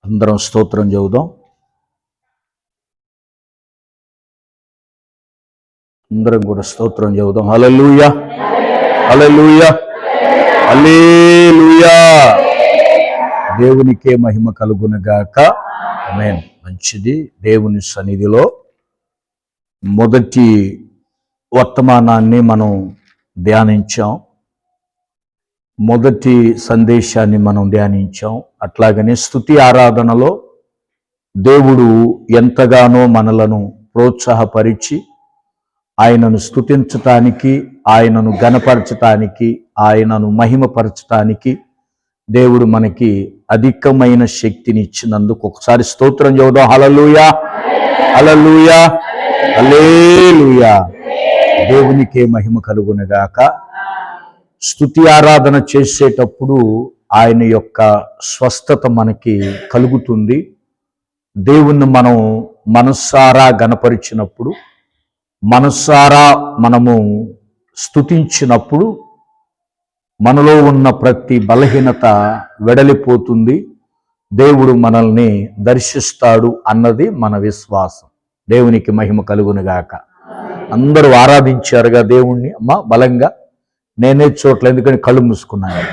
అందరం స్తోత్రం చెబుదాం. అందరం కూడా స్తోత్రం చెబుదాం. హల్లెలూయా, హల్లెలూయా, హల్లెలూయా. దేవునికే మహిమ కలుగునుగాక. ఆమేన్. మంచిది. దేవుని సన్నిధిలో మొదటి వర్తమానాన్ని మనం ధ్యానించాం. మొదటి సందేశాన్ని మనం ధ్యానించాం. అట్లాగనే స్తుతి ఆరాధనలో దేవుడు ఎంతగానో మనలను ప్రోత్సాహపరిచి ఆయనను స్తుతించటానికి, ఆయనను ఘనపరచటానికి, ఆయనను మహిమపరచటానికి దేవుడు మనకి అధికమైన శక్తిని ఇచ్చినందుకు ఒకసారి స్తోత్రం చెబుదాం. హల్లెలూయా, హల్లెలూయా, హల్లెలూయా. దేవునికే మహిమ కలుగునుగాక. స్తుతి ఆరాధన చేసేటప్పుడు ఆయన యొక్క స్వస్థత మనకి కలుగుతుంది. దేవుణ్ణి మనం మనస్సారా గణపరిచినప్పుడు, మనస్సారా మనము స్తుతించినప్పుడు మనలో ఉన్న ప్రతి బలహీనత వెడలిపోతుంది. దేవుడు మనల్ని దర్శిస్తాడు అన్నది మన విశ్వాసం. దేవునికి మహిమ కలుగునుగాక. అందరూ ఆరాధించారుగా దేవుణ్ణి. అమ్మ బలంగా నేనే చోట్ల, ఎందుకని కళ్ళు మూసుకున్నాను.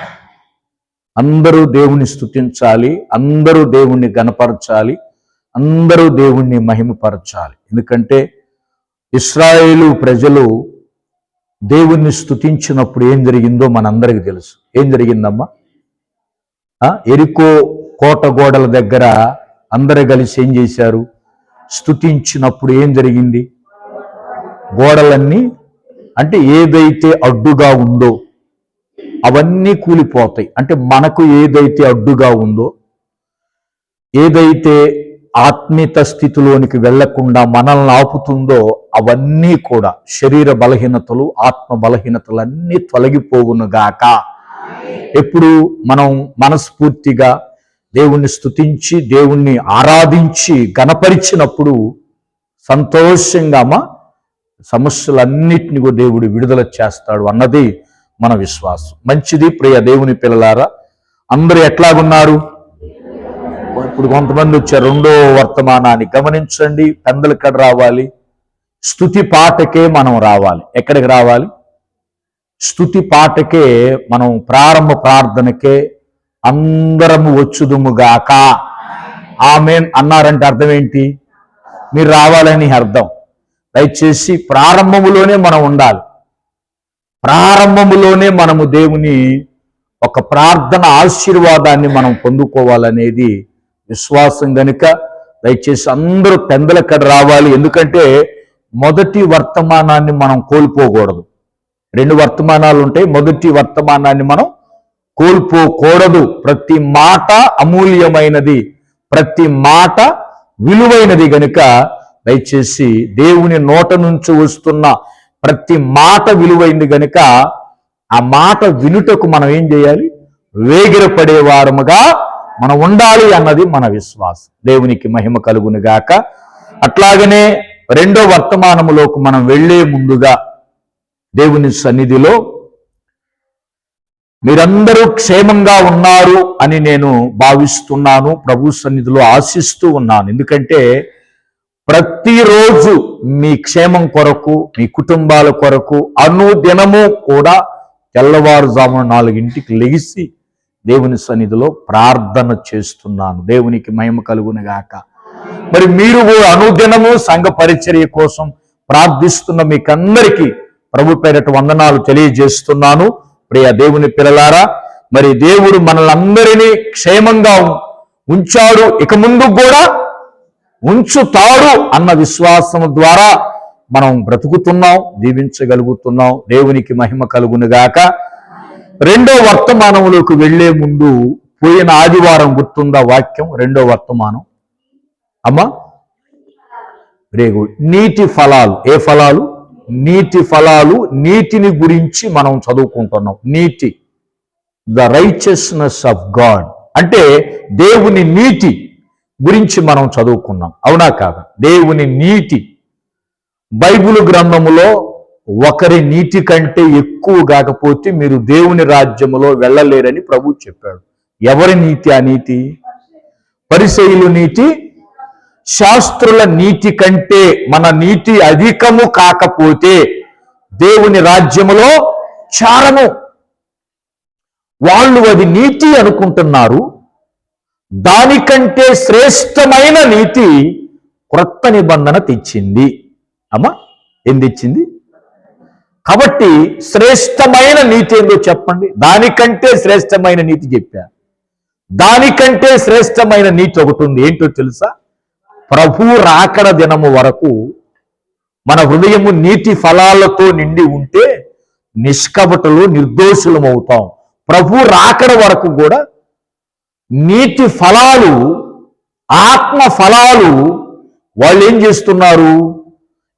అందరూ దేవుణ్ణి స్తుతించాలి, అందరూ దేవుణ్ణి గణపరచాలి, అందరూ దేవుణ్ణి మహిమపరచాలి. ఎందుకంటే ఇశ్రాయేలు ప్రజలు దేవుణ్ణి స్తుతించినప్పుడు ఏం జరిగిందో మనందరికీ తెలుసు. ఏం జరిగిందమ్మా? ఎరికో కోట గోడల దగ్గర అందరూ కలిసి ఏం చేశారు? స్తుతించినప్పుడు ఏం జరిగింది? గోడలన్నీ, అంటే ఏదైతే అడ్డుగా ఉందో అవన్నీ కూలిపోతాయి. అంటే మనకు ఏదైతే అడ్డుగా ఉందో, ఏదైతే ఆత్మీయత స్థితిలోనికి వెళ్లకుండా మనల్ని ఆపుతుందో అవన్నీ కూడా, శరీర బలహీనతలు, ఆత్మ బలహీనతలన్నీ తొలగిపోవునుగాక. ఎప్పుడు మనం మనస్ఫూర్తిగా దేవుణ్ణి స్తుతించి, దేవుణ్ణి ఆరాధించి గణపరిచినప్పుడు సంతోషంగా సమస్యలన్నిటిని కూడా దేవుడు విడుదల చేస్తాడు అన్నది మన విశ్వాసం. మంచిది. ప్రియ దేవుని పిల్లలారా, అందరూ ఎట్లాగున్నారు? ఇప్పుడు కొంతమంది వచ్చారు. రెండో వర్తమానాన్ని గమనించండి. పెందలకడ రావాలి, స్తుతి పాటకే మనం రావాలి. ఎక్కడికి రావాలి? స్తుతి పాటకే మనం, ప్రారంభ ప్రార్థనకే అందరము వచ్చుదుముగాక. ఆమేన్ అన్నారంటే అర్థం ఏంటి? మీరు రావాలని అర్థం. దయచేసి ప్రారంభములోనే మనం ఉండాలి. ప్రారంభములోనే మనము దేవుని ఒక ప్రార్థన ఆశీర్వాదాన్ని మనం పొందుకోవాలనేది విశ్వాసం గనుక దయచేసి అందరూ పెందలకడ రావాలి. ఎందుకంటే మొదటి వర్తమానాన్ని మనం కోల్పోకూడదు. రెండు వర్తమానాలు ఉంటాయి. మొదటి వర్తమానాన్ని మనం కోల్పోకూడదు. ప్రతి మాట అమూల్యమైనది, ప్రతి మాట విలువైనది గనుక దయచేసి దేవుని నోట నుంచి వస్తున్న ప్రతి మాట విలువైంది గనుక ఆ మాట వినుటకు మనం ఏం చేయాలి? వేగిరపడేవారముగా మనం ఉండాలి అన్నది మన విశ్వాసం. దేవునికి మహిమ కలుగునుగాక. అట్లాగనే రెండో వర్తమానములోకి మనం వెళ్లే ముందుగా దేవుని సన్నిధిలో మీరందరూ క్షేమంగా ఉన్నారు అని నేను భావిస్తున్నాను. ప్రభు సన్నిధిలో ఆశిస్తూ ఉన్నాను. ఎందుకంటే ప్రతిరోజు మీ క్షేమం కొరకు, మీ కుటుంబాల కొరకు అనుదినము కూడా తెల్లవారుజామున 4 లెగిసి దేవుని సన్నిధిలో ప్రార్థన చేస్తున్నాను. దేవునికి మహిమ కలుగునుగాక. మరి మీరు కూడా అనుదినము సంఘ పరిచర్య కోసం ప్రార్థిస్తున్న మీకందరికీ ప్రభు పేరట వందనాలు తెలియజేస్తున్నాను. ప్రియ దేవుని పిల్లలారా, మరి దేవుడు మనలందరినీ క్షేమంగా ఉంచాడు, ఇక ముందు కూడా ఉంచుతాడు అన్న విశ్వాసం ద్వారా మనం బ్రతుకుతున్నాం, జీవించగలుగుతున్నాం. దేవునికి మహిమ కలుగునుగాక. రెండో వర్తమానంలోకి వెళ్లే ముందు, పోయిన ఆదివారం గుర్తుందా వాక్యం? రెండో వర్తమానం అమ్మా, రేగు నీటి ఫలాలు. ఏ ఫలాలు? నీటి ఫలాలు. నీటిని గురించి మనం చదువుకుంటున్నాం. నీటి, ద రైచియస్నెస్ ఆఫ్ గాడ్, అంటే దేవుని నీతి గురించి మనం చదువుకున్నాం. అవునా కాదా? దేవుని నీతి. బైబిల్ గ్రంథములో ఒకరి నీతి కంటే ఎక్కువ కాకపోతే మీరు దేవుని రాజ్యములో వెళ్ళలేరని ప్రభు చెప్పాడు. ఎవరి నీతి? ఆ నీతి పరిసయ్యుల నీతి శాస్త్రుల నీతి కంటే మన నీతి అధికము కాకపోతే దేవుని రాజ్యములో చారము. వాళ్ళు అది నీతి అనుకుంటున్నారు. దానికంటే శ్రేష్టమైన నీతి క్రొత్త నిబంధన తెచ్చింది. అమ్మా, ఏం తెచ్చింది? కాబట్టి శ్రేష్టమైన నీతి ఏందో చెప్పండి. దానికంటే శ్రేష్టమైన నీతి చెప్పా. దానికంటే శ్రేష్టమైన నీతి ఒకటి ఉంది. ఏంటో తెలుసా? ప్రభు రాకడ దినము వరకు మన హృదయము నీతి ఫలాలతో నిండి ఉంటే నిష్కపటులు నిర్దోషులం అవుతాం. ప్రభు రాకడ వరకు కూడా నీతి ఫలాలు, ఆత్మ ఫలాలు వాళ్ళు ఏం చేస్తున్నారు?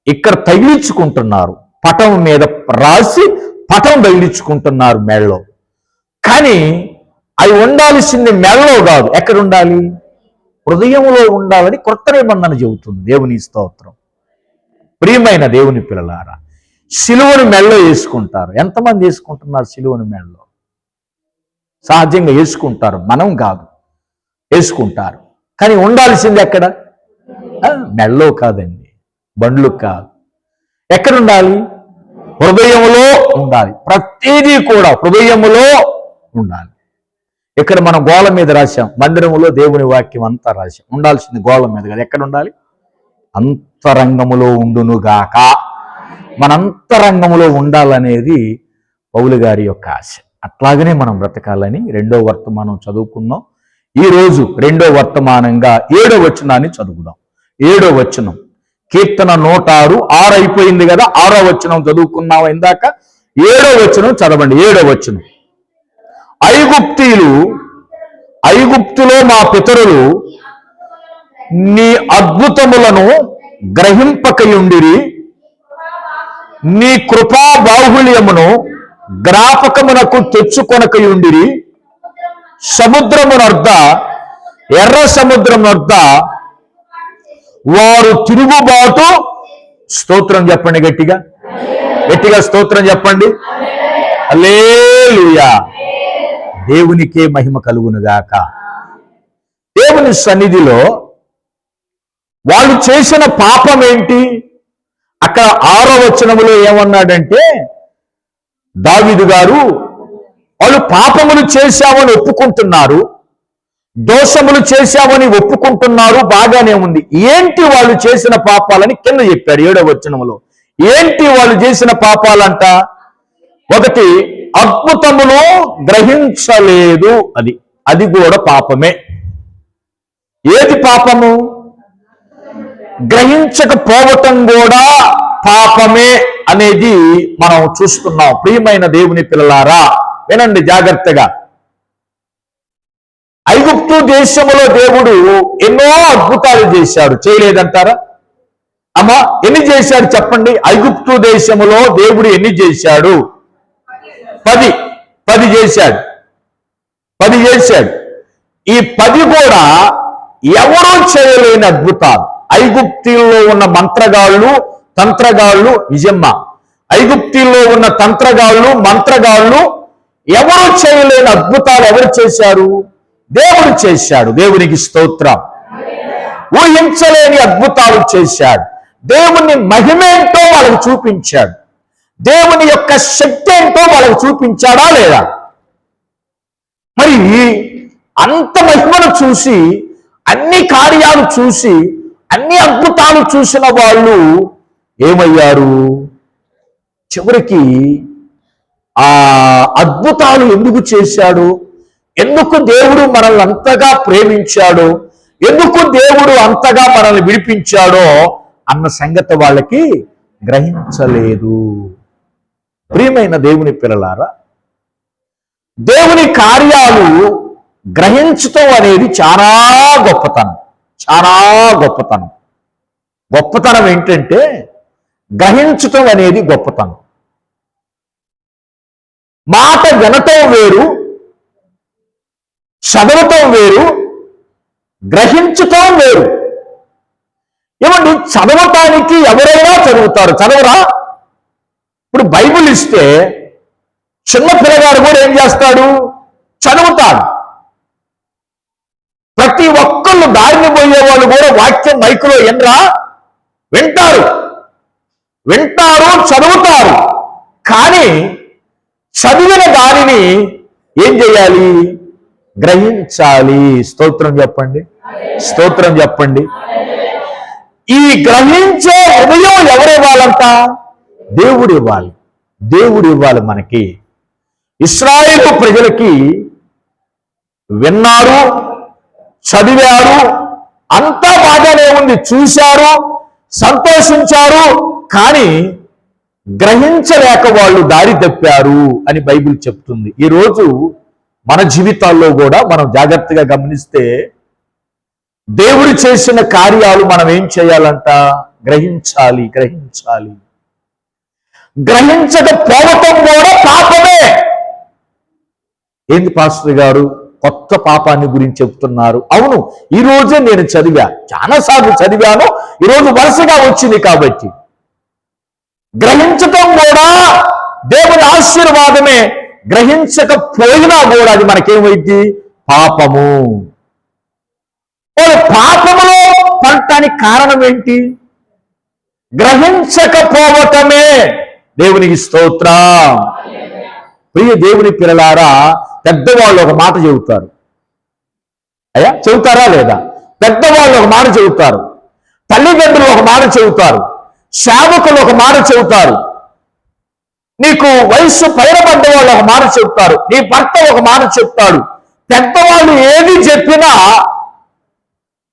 ఇక్కడ తగిలించుకుంటున్నారు. పటం మీద రాసి పటం తగిలించుకుంటున్నారు మెళ్ళలో. కానీ అవి ఉండాల్సింది మెళ్ళలో కాదు. ఎక్కడ ఉండాలి? హృదయంలో ఉండాలని క్రొత్త నిబంధన చెబుతుంది. దేవుని స్తోత్రం. ప్రియమైన దేవుని పిల్లలారా, సిలువను మెళ్ళలో వేసుకుంటారు. ఎంతమంది వేసుకుంటున్నారు సిలువను మెళ్ళలో? సహజంగా వేసుకుంటారు, మనం కాదు, వేసుకుంటారు. కానీ ఉండాల్సింది ఎక్కడ? మెళ్ళలో కాదండి, బండ్లు కాదు. ఎక్కడ ఉండాలి? హృదయములో ఉండాలి. ప్రతిదీ కూడా హృదయములో ఉండాలి. ఇక్కడ మనం గోళ మీద రాశాం, మందిరములో దేవుని వాక్యం అంతా రాశాం. ఉండాల్సింది గోళ మీద కదా. ఎక్కడ ఉండాలి? అంతరంగములో ఉండునుగాక. మన అంతరంగములో ఉండాలనేది పౌలు గారి యొక్క ఆశ. అట్లాగనే మనం బ్రతకాలని 2వ వర్తమానం చదువుకుందాం. ఈరోజు 2వ వర్తమానంగా 7వ వచనాన్ని చదువుదాం. 7వ వచనం, కీర్తన 106, 6 అయిపోయింది కదా, 6వ వచనం చదువుకున్నాం ఇందాక. 7వ వచనం చదవండి. 7వ వచనం, ఐగుప్తులో మా పితరులు నీ అద్భుతములను గ్రహింపకయుండిరి, నీ కృపా బాహుళ్యమును జ్ఞాపకమునకు తెచ్చుకొనకయుండిరి. సముద్రమునొద్ద, ఎర్ర సముద్రమునొద్ద వారు తిరుగుబాటు. స్తోత్రం చెప్పండి, గట్టిగా గట్టిగా స్తోత్రం చెప్పండి. హల్లెలూయా. దేవునికే మహిమ కలుగునుగాక. దేవుని సన్నిధిలో వాళ్ళు చేసిన పాపం ఏంటి? అక్కడ 6వ వచనములో ఏమన్నాడంటే, దావీదు గారు వాళ్ళు పాపములు చేశామని ఒప్పుకుంటున్నారు, దోషములు చేశామని ఒప్పుకుంటున్నారు, బాగానే ఉంది. ఏంటి వాళ్ళు చేసిన పాపాలని కింద చెప్పాడు 7వ వచనములో. ఏంటి వాళ్ళు చేసిన పాపాలంట? ఒకటి, అద్భుతములు గ్రహించలేదు. అది కూడా పాపమే. ఏది పాపము? గ్రహించకపోవటం కూడా పాపమే అనేది మనం చూస్తున్నాం. ప్రియమైన దేవుని పిల్లలారా, వినండి జాగ్రత్తగా. ఐగుప్తు దేశములో దేవుడు ఎన్నో అద్భుతాలు చేశాడు. చేయలేదంటారా? అమ్మా, ఎన్ని చేశాడు చెప్పండి? ఐగుప్తు దేశములో దేవుడు ఎన్ని చేశాడు? 10 చేశాడు. 10 చేశాడు. ఈ 10 కూడా ఎవరూ చేయలేని అద్భుతాలు. ఐగుప్తుల్లో ఉన్న మంత్రగాళ్ళు, తంత్రగాళ్ళు, నిజమ్మా, ఐగుప్తుల్లో ఉన్న మంత్రగాళ్ళు ఎవరు చేయలేని అద్భుతాలు ఎవరు చేశారు? దేవుడు చేశాడు. దేవునికి స్తోత్రం. ఊహించలేని అద్భుతాలు చేశాడు. దేవుని మహిమేంటో వాళ్ళకు చూపించాడు. దేవుని యొక్క శక్తి ఏంటో వాళ్ళకు చూపించాడా లేదా? మరి అంత మహిమను చూసి, అన్ని కార్యాలు చూసి, అన్ని అద్భుతాలు చూసిన వాళ్ళు ఏమయ్యారు? చివరికి ఆ అద్భుతాలు ఎందుకు చేశాడు, ఎందుకు దేవుడు మనల్ని అంతగా ప్రేమించాడో, ఎందుకు దేవుడు అంతగా మనల్ని విడిపించాడో అన్న సంగతి వాళ్ళకి గ్రహించలేదు. ప్రియమైన దేవుని పిల్లలారా, దేవుని కార్యాలు గ్రహించటం అనేది చాలా గొప్పతనం. చాలా గొప్పతనం. గొప్పతనం ఏంటంటే గ్రహించటం అనేది గొప్పతనం. మాట వినటం వేరు, చదవటం వేరు, గ్రహించటం వేరు. ఏమండి, చదవటానికి ఎవరైనా చదువుతారు, చదవరా? ఇప్పుడు బైబిల్ ఇస్తే చిన్న పిల్లగాడు కూడా ఏం చేస్తాడు? చదువుతాడు. ప్రతి ఒక్కళ్ళు వాళ్ళు కూడా వాక్యం మైకులో ఎన్రా వింటారు, చదువుతారు. కానీ చదివిన దానిని ఏం చేయాలి? గ్రహించాలి. స్తోత్రం చెప్పండి, స్తోత్రం చెప్పండి. ఈ గ్రహించే హృదయం ఎవరివ్వాలంట? దేవుడు ఇవ్వాలి, దేవుడు ఇవ్వాలి మనకి. ఇశ్రాయేలు ప్రజలకి విన్నారు, చదివారు, అంతా బాగానే ఉంది, చూశారు, సంతోషించారు, కానీ గ్రహించలేక వాళ్ళు దారి తప్పారు అని బైబిల్ చెప్తుంది. ఈరోజు మన జీవితాల్లో కూడా మనం జాగ్రత్తగా గమనిస్తే దేవుడు చేసిన కార్యాలు మనం ఏం చేయాలంట? గ్రహించాలి, గ్రహించాలి. గ్రహించకపోవటం కూడా పాపమే. ఏంది పాస్టర్ గారు కొత్త పాపాన్ని గురించి చెప్తున్నారు? అవును, ఈ రోజే నేను చదివా, చాలాసార్లు చదివాను, ఈరోజు వరుసగా వచ్చింది కాబట్టి. గ్రహించటం కూడా దేవుని ఆశీర్వాదమే, గ్రహించకపోయినా కూడా అది మనకేమైంది? పాపము. పాపములో పడటానికి కారణం ఏంటి? గ్రహించకపోవటమే. దేవునికి స్తోత్రం. ప్రియ దేవుని పిల్లలారా, పెద్దవాళ్ళు ఒక మాట చెబుతారు. అయ్యా చెబుతారా లేదా? పెద్దవాళ్ళు ఒక మాట చెబుతారు, తల్లిదండ్రులు ఒక మాట చెబుతారు, సేవకులు ఒక మాట చెబుతారు, నీకు వయస్సు పైన పడ్డ వాళ్ళు ఒక మాట చెప్తారు, నీ భర్త ఒక మాట చెప్తాడు. పెద్దవాళ్ళు ఏది చెప్పినా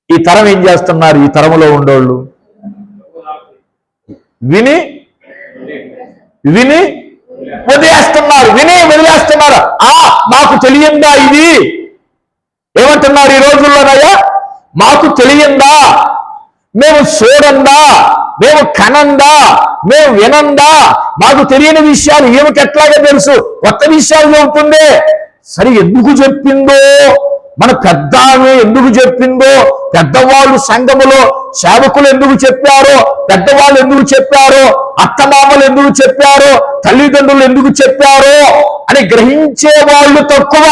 ఈ తరం ఏం చేస్తున్నారు? ఈ తరములో ఉండేవాళ్ళు విని విని వదిలేస్తున్నారు, మాకు తెలియందా ఇది? ఏమంటున్నారు ఈ రోజుల్లోనయ్యా? మాకు తెలియందా, మేము చూడందా, మేము కనందా, మేము వినందా, మాకు తెలియని విషయాలు ఏమిటి ఎట్లాగా తెలుసు? కొత్త విషయాలు చెబుతుందే. సరే, ఎందుకు చెప్పిందో, మన పెద్ద ఎందుకు చెప్పిందో, పెద్దవాళ్ళు సంఘములో సేవకులు ఎందుకు చెప్పారో, పెద్దవాళ్ళు ఎందుకు చెప్పారో, అత్తమామలు ఎందుకు చెప్పారో, తల్లిదండ్రులు ఎందుకు చెప్పారో అని గ్రహించే వాళ్ళు తక్కువ.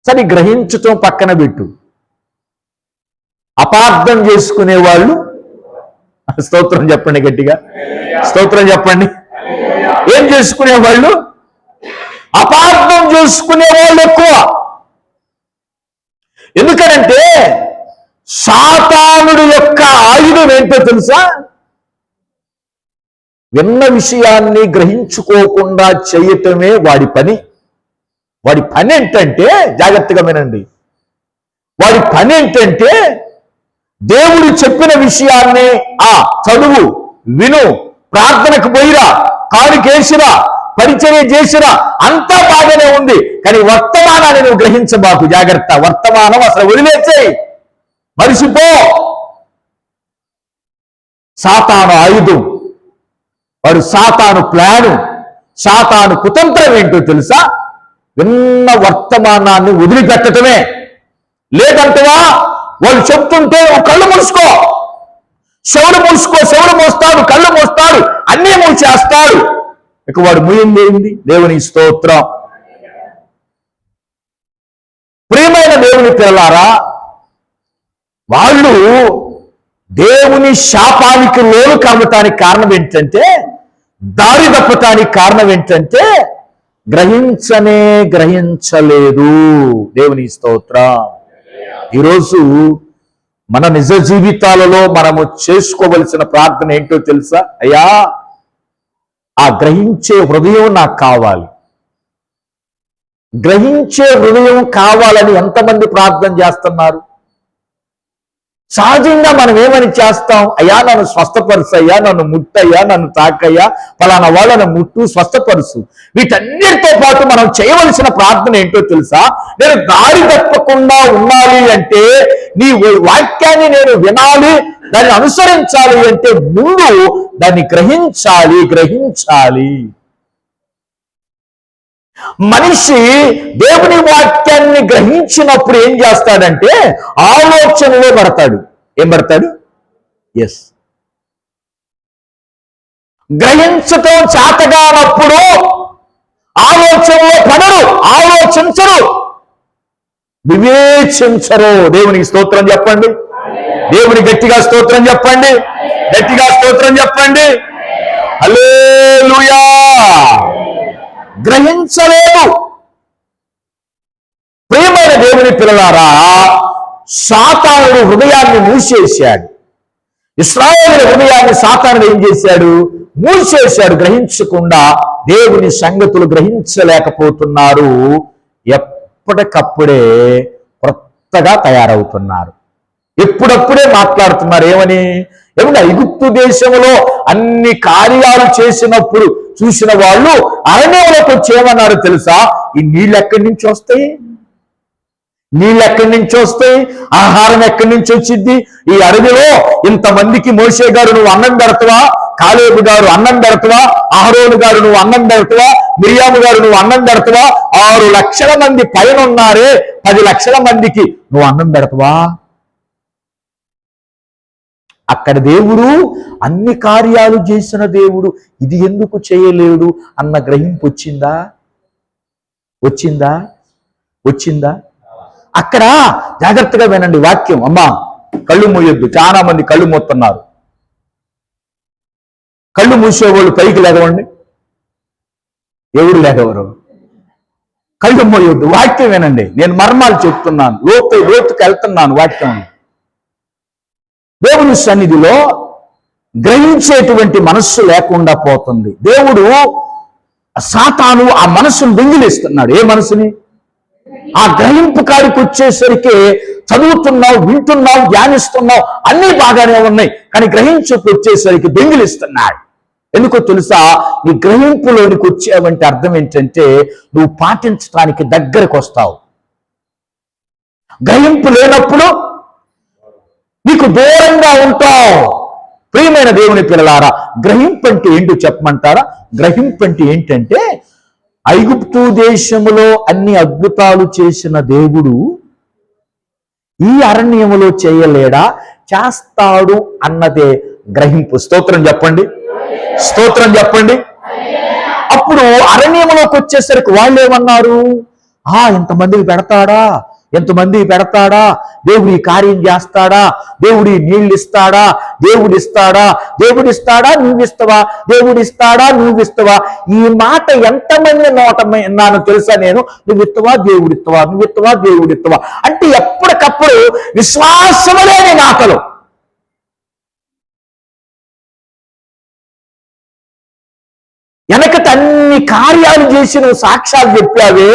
సరే, గ్రహించటం పక్కన పెట్టు, అపార్థం చేసుకునే వాళ్ళు, స్తోత్రం చెప్పండి గట్టిగా, స్తోత్రం చెప్పండి. ఏం చేసుకునే వాళ్ళు? అపార్థం చేసుకునే వాళ్ళు ఎక్కువ. ఎందుకనంటే సాతానుడి యొక్క ఆయుధం ఏంటో తెలుసా? విన్న విషయాన్ని గ్రహించుకోకుండా చేయటమే వాడి పని. వాడి పని ఏంటంటే, జాగ్రత్తగా వినండి, వాడి పని ఏంటంటే దేవుడు చెప్పిన విషయాన్ని చదువు, విను, ప్రార్థనకు పోయిరా, కానుకేసిరా, పరిచర్య చేసిరా, అంతా బాగానే ఉంది, కానీ వర్తమానాన్ని నువ్వు గ్రహించబాకు. జాగ్రత్త, వర్తమానం అసలు వదిలేసేయి, మరిసిపో. సాతాను ఆయుధం, వాడు సాతాను ప్లాను, సాతాను కుతంత్రం ఏంటో తెలుసా? విన్న వర్తమానాన్ని వదిలిపెట్టడమే. లేదంటవా వాళ్ళు చెప్తుంటే కళ్ళు మూసుకో, చెవులు మోస్తాడు, కళ్ళు మోస్తాడు, అన్నీ మూసేస్తాడు. ఇక వాడు ముయ్యింది. దేవుని స్తోత్రం. ప్రియమైన దేవుని పిల్లలారా, వాళ్ళు దేవుని శాపానికి లోను కావటానికి కారణం ఏంటంటే, దారి తప్పటానికి కారణం ఏంటంటే గ్రహించలేదు. దేవుని స్తోత్రం. ఈరోజు మన నిజ జీవితాలలో మనము చేసుకోవలసిన ప్రార్థన ఏంటో తెలుసా? అయ్యా, ఆ గ్రహించే హృదయం నాకు కావాలి. గ్రహించే హృదయం కావాలని ఎంతమంది ప్రార్థన చేస్తున్నారు? సహజంగా మనం ఏమని చేస్తాం? అయ్యా నన్ను స్వస్థపరుసు, అయ్యా నన్ను ముట్టయ్యా, నన్ను తాకయ్యా, ఫలానా వాళ్ళను ముట్టు, స్వస్థపరుసు. వీటన్నిటితో పాటు మనం చేయవలసిన ప్రార్థన ఏంటో తెలుసా? నేను దారి తప్పకుండా ఉండాలి అంటే, నీ వాక్యాన్ని నేను వినాలి, దాన్ని అనుసరించాలి అంటే ముందు దాన్ని గ్రహించాలి. మనిషి దేవుని వాక్యాన్ని గ్రహించినప్పుడు ఏం చేస్తాడంటే ఆలోచనలో పడతాడు. ఏం పడతాడు? ఎస్. గ్రహించటం చేతగానప్పుడు ఆలోచనలో పడరు, ఆలోచించరు. వివేచించరు. దేవునికి స్తోత్రం చెప్పండి. దేవుని గట్టిగా స్తోత్రం చెప్పండి. గట్టిగా స్తోత్రం చెప్పండి. హల్లెలూయా. గ్రహించలేదు. ప్రియమైన దేవుని పిల్లలారా, సాతానుడు హృదయాన్ని మూసేశాడు. ఇశ్రాయేలు హృదయాన్ని సాతానుడు ఏం చేశాడు? మూసేశాడు. గ్రహించకుండా దేవుని సంగతులు గ్రహించలేకపోతున్నారు. ఎప్పటికప్పుడే కొత్తగా తయారవుతున్నారు. ఎప్పుడప్పుడే మాట్లాడుతున్నారు. ఏమన్నా ఐగుప్తు దేశంలో అన్ని కార్యాలు చేసినప్పుడు చూసిన వాళ్ళు అరణ్యంలోకి వచ్చి ఏమన్నారు తెలుసా? ఈ నీళ్ళు ఎక్కడి నుంచి వస్తాయి? నీళ్ళు ఎక్కడి నుంచి వస్తాయి? ఆహారం ఎక్కడి నుంచి వచ్చింది? ఈ అడవిలో ఇంతమందికి మోషే గారు నువ్వు అన్నం పెడతావా? కాలేబు గారు అన్నం పెడతావా? అహరోను గారు నువ్వు అన్నం పెడతావా? మిరియాము గారు నువ్వు అన్నం పెడతావా? 6 లక్షల మంది పైన ఉన్నారే, 10 లక్షల మందికి నువ్వు అన్నం పెడతావా? అక్కడ దేవుడు అన్ని కార్యాలు చేసిన దేవుడు ఇది ఎందుకు చేయలేడు అన్న గ్రహింపు వచ్చిందా? వచ్చిందా? వచ్చిందా? అక్కడ జాగ్రత్తగా వినండి వాక్యం. అమ్మా కళ్ళు మూయొద్దు. చాలా మంది కళ్ళు మూస్తున్నారు. కళ్ళు మూసేవాళ్ళు పైకి లేగవండి. ఎవరు లేగవరు? కళ్ళు మూయొద్దు. వాక్యం వినండి. నేను మర్మాలు చెప్తున్నాను. లోతుకు వెళ్తున్నాను. వాక్యం దేవుని సన్నిధిలో గ్రహించేటువంటి మనస్సు లేకుండా పోతుంది. దేవుడు సాతాను ఆ మనస్సును దొంగిలిస్తున్నాడు. ఏ మనసుని? ఆ గ్రహింపు కాడికి వచ్చేసరికి చదువుతున్నావు, వింటున్నావు, ధ్యానిస్తున్నావు, అన్నీ బాగానే ఉన్నాయి, కానీ గ్రహించుకు వచ్చేసరికి దొంగిలిస్తున్నాడు. ఎందుకో తెలుసా? నీ గ్రహింపులోనికి వచ్చావంటే అర్థం ఏంటంటే నువ్వు పాటించడానికి దగ్గరకు వస్తావు. గ్రహింపు లేనప్పుడు నీకు దూరంగా ఉంటావు. ప్రియమైన దేవుని పిల్లలారా, గ్రహింపు అంటే ఏంటో చెప్పమంటారా? గ్రహింపు అంటే ఏంటంటే ఐగుప్తు దేశములో అన్ని అద్భుతాలు చేసిన దేవుడు ఈ అరణ్యములో చేయలేడా? చేస్తాడు అన్నదే గ్రహింపు. స్తోత్రం చెప్పండి. స్తోత్రం చెప్పండి. అప్పుడు అరణ్యములోకి వచ్చేసరికి వాళ్ళు ఏమన్నారు? ఇంతమందికి పెడతాడా? ఎంతమంది పెడతాడా? దేవుడు ఈ కార్యం చేస్తాడా? దేవుడు ఈ నీళ్ళు ఇస్తాడా? దేవుడు ఇస్తాడా? దేవుడు ఇస్తాడా? నువ్విస్తావా? దేవుడు ఇస్తాడా? నువ్విస్తావా? ఈ మాట ఎంతమంది నోట విన్నాను తెలుసా నేను? నువ్విస్తావా? దేవుడిస్తావా? నువ్విస్తావా? దేవుడిస్తావా? అంటే ఎప్పటికప్పుడు విశ్వాసము లేని మాటలు. వెనకటి అన్ని కార్యాలు చేసి నువ్వు సాక్ష్యాలు చెప్పావే,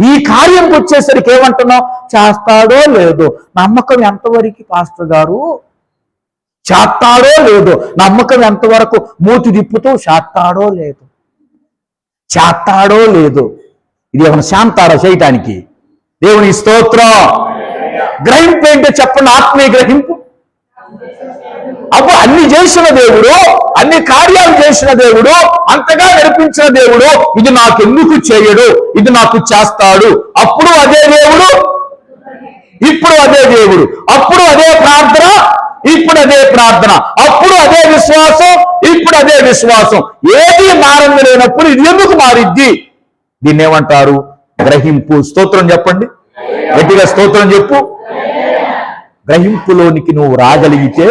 ఈ కార్యంకి వచ్చేసరికి ఏమంటున్నావు? చేస్తాడో లేదో నమ్మకం ఎంతవరకు? పాస్టర్ గారు చేస్తాడో లేదో నమ్మకం ఎంతవరకు? మూతి తిప్పుతూ చేస్తాడో లేదు, చేస్తాడో లేదు. ఇది ఏమైనా శాంతారా చేయటానికి? దేవుని స్తోత్రం. గ్రహింపు ఏంటో చెప్పండి. ఆత్మీయ గ్రహింపు. అప్పుడు అన్ని చేసిన దేవుడు, అన్ని కార్యాలు చేసిన దేవుడు, అంతగా నడిపించిన దేవుడు ఇది నాకెందుకు చేయడు? ఇది నాకు చేస్తాడు. అప్పుడు అదే దేవుడు, ఇప్పుడు అదే దేవుడు. అప్పుడు అదే ప్రార్థన, ఇప్పుడు అదే ప్రార్థన. అప్పుడు అదే విశ్వాసం, ఇప్పుడు అదే విశ్వాసం. ఏది మారంది లేనప్పుడు ఇది ఎందుకు మారిద్ది? దీన్ని ఏమంటారు? గ్రహింపు. స్తోత్రం చెప్పండి. గట్టిగా స్తోత్రం చెప్పు. గ్రహింపులోనికి నువ్వు రాగలిగితే,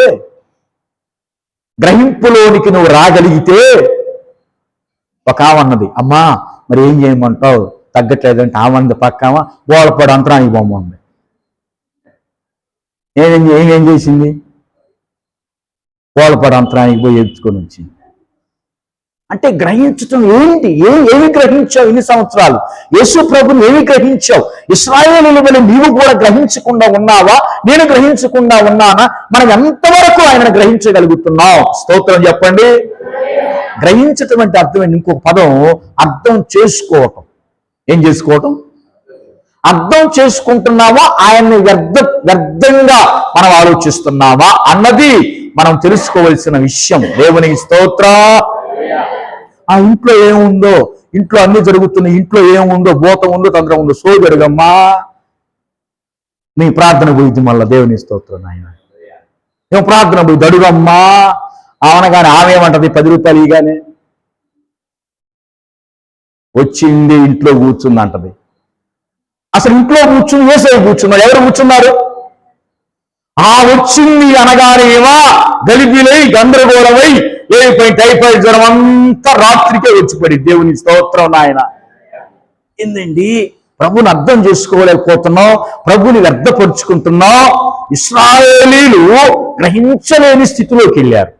గ్రహింపులోనికి నువ్వు రాగలిగితే, ఒక ఆవన్నది, అమ్మా మరి ఏం చేయమంటావు? తగ్గట్లేదంటే ఆమంది పక్కమా గోడపడి అంతరానికి బొమ్మ ఉంది. ఏమేం చేసింది? గోడపడి అంతరానికి పోయి ఎత్తుకొని వచ్చింది. అంటే గ్రహించటం ఏంటి? ఏమి గ్రహించావు ఇన్ని సంవత్సరాలు? యేసు ప్రభుని ఏమి గ్రహించావు? ఇశ్రాయేలీయుల వలె నీవు కూడా గ్రహించకుండా ఉన్నావా? నేను గ్రహించకుండా ఉన్నానా? మనం ఎంతవరకు ఆయనను గ్రహించగలుగుతున్నాం? స్తోత్రం చెప్పండి. గ్రహించటం అంటే అర్థం ఏంటి? ఇంకొక పదం, అర్థం చేసుకోవటం. ఏం చేసుకోవటం? అర్థం చేసుకుంటున్నావా? ఆయన్ని వ్యర్థంగా మనం ఆలోచిస్తున్నావా అన్నది మనం తెలుసుకోవలసిన విషయం. దేవునికి స్తోత్రం. ఆ ఇంట్లో ఏముందో, ఇంట్లో అన్ని జరుగుతున్నాయి, ఇంట్లో ఏముందో, భూతం ఉందో, తంత్రం ఉందో, సోదరుగమ్మా నీ ప్రార్థన పోయింది. మళ్ళా దేవుని స్తోత్రం. ఆయన ఏం ప్రార్థన పోయి దడుగమ్మా అవనగానే ఆమె ఏమంటది? 10 రూపాయలు ఇగానే వచ్చింది, ఇంట్లో కూర్చుంది అంటది. అసలు ఇంట్లో కూర్చుని యేసయ్య కూర్చున్నారు. ఎవరు కూర్చున్నారు? ఆ వచ్చింది అనగానేమా గలిబిలై గందరగోళమై ఏమైపోయి టైఫాయిడ్ జ్వరం అంతా రాత్రికే వచ్చిపడి. దేవుని స్తోత్రం నాయన. ఏందండి, ప్రభుని అర్థం చేసుకోలేకపోతున్నాం, ప్రభుని వ్యర్థపరుచుకుంటున్నాం. ఇశ్రాయేలీలు గ్రహించలేని స్థితిలోకి వెళ్ళారు.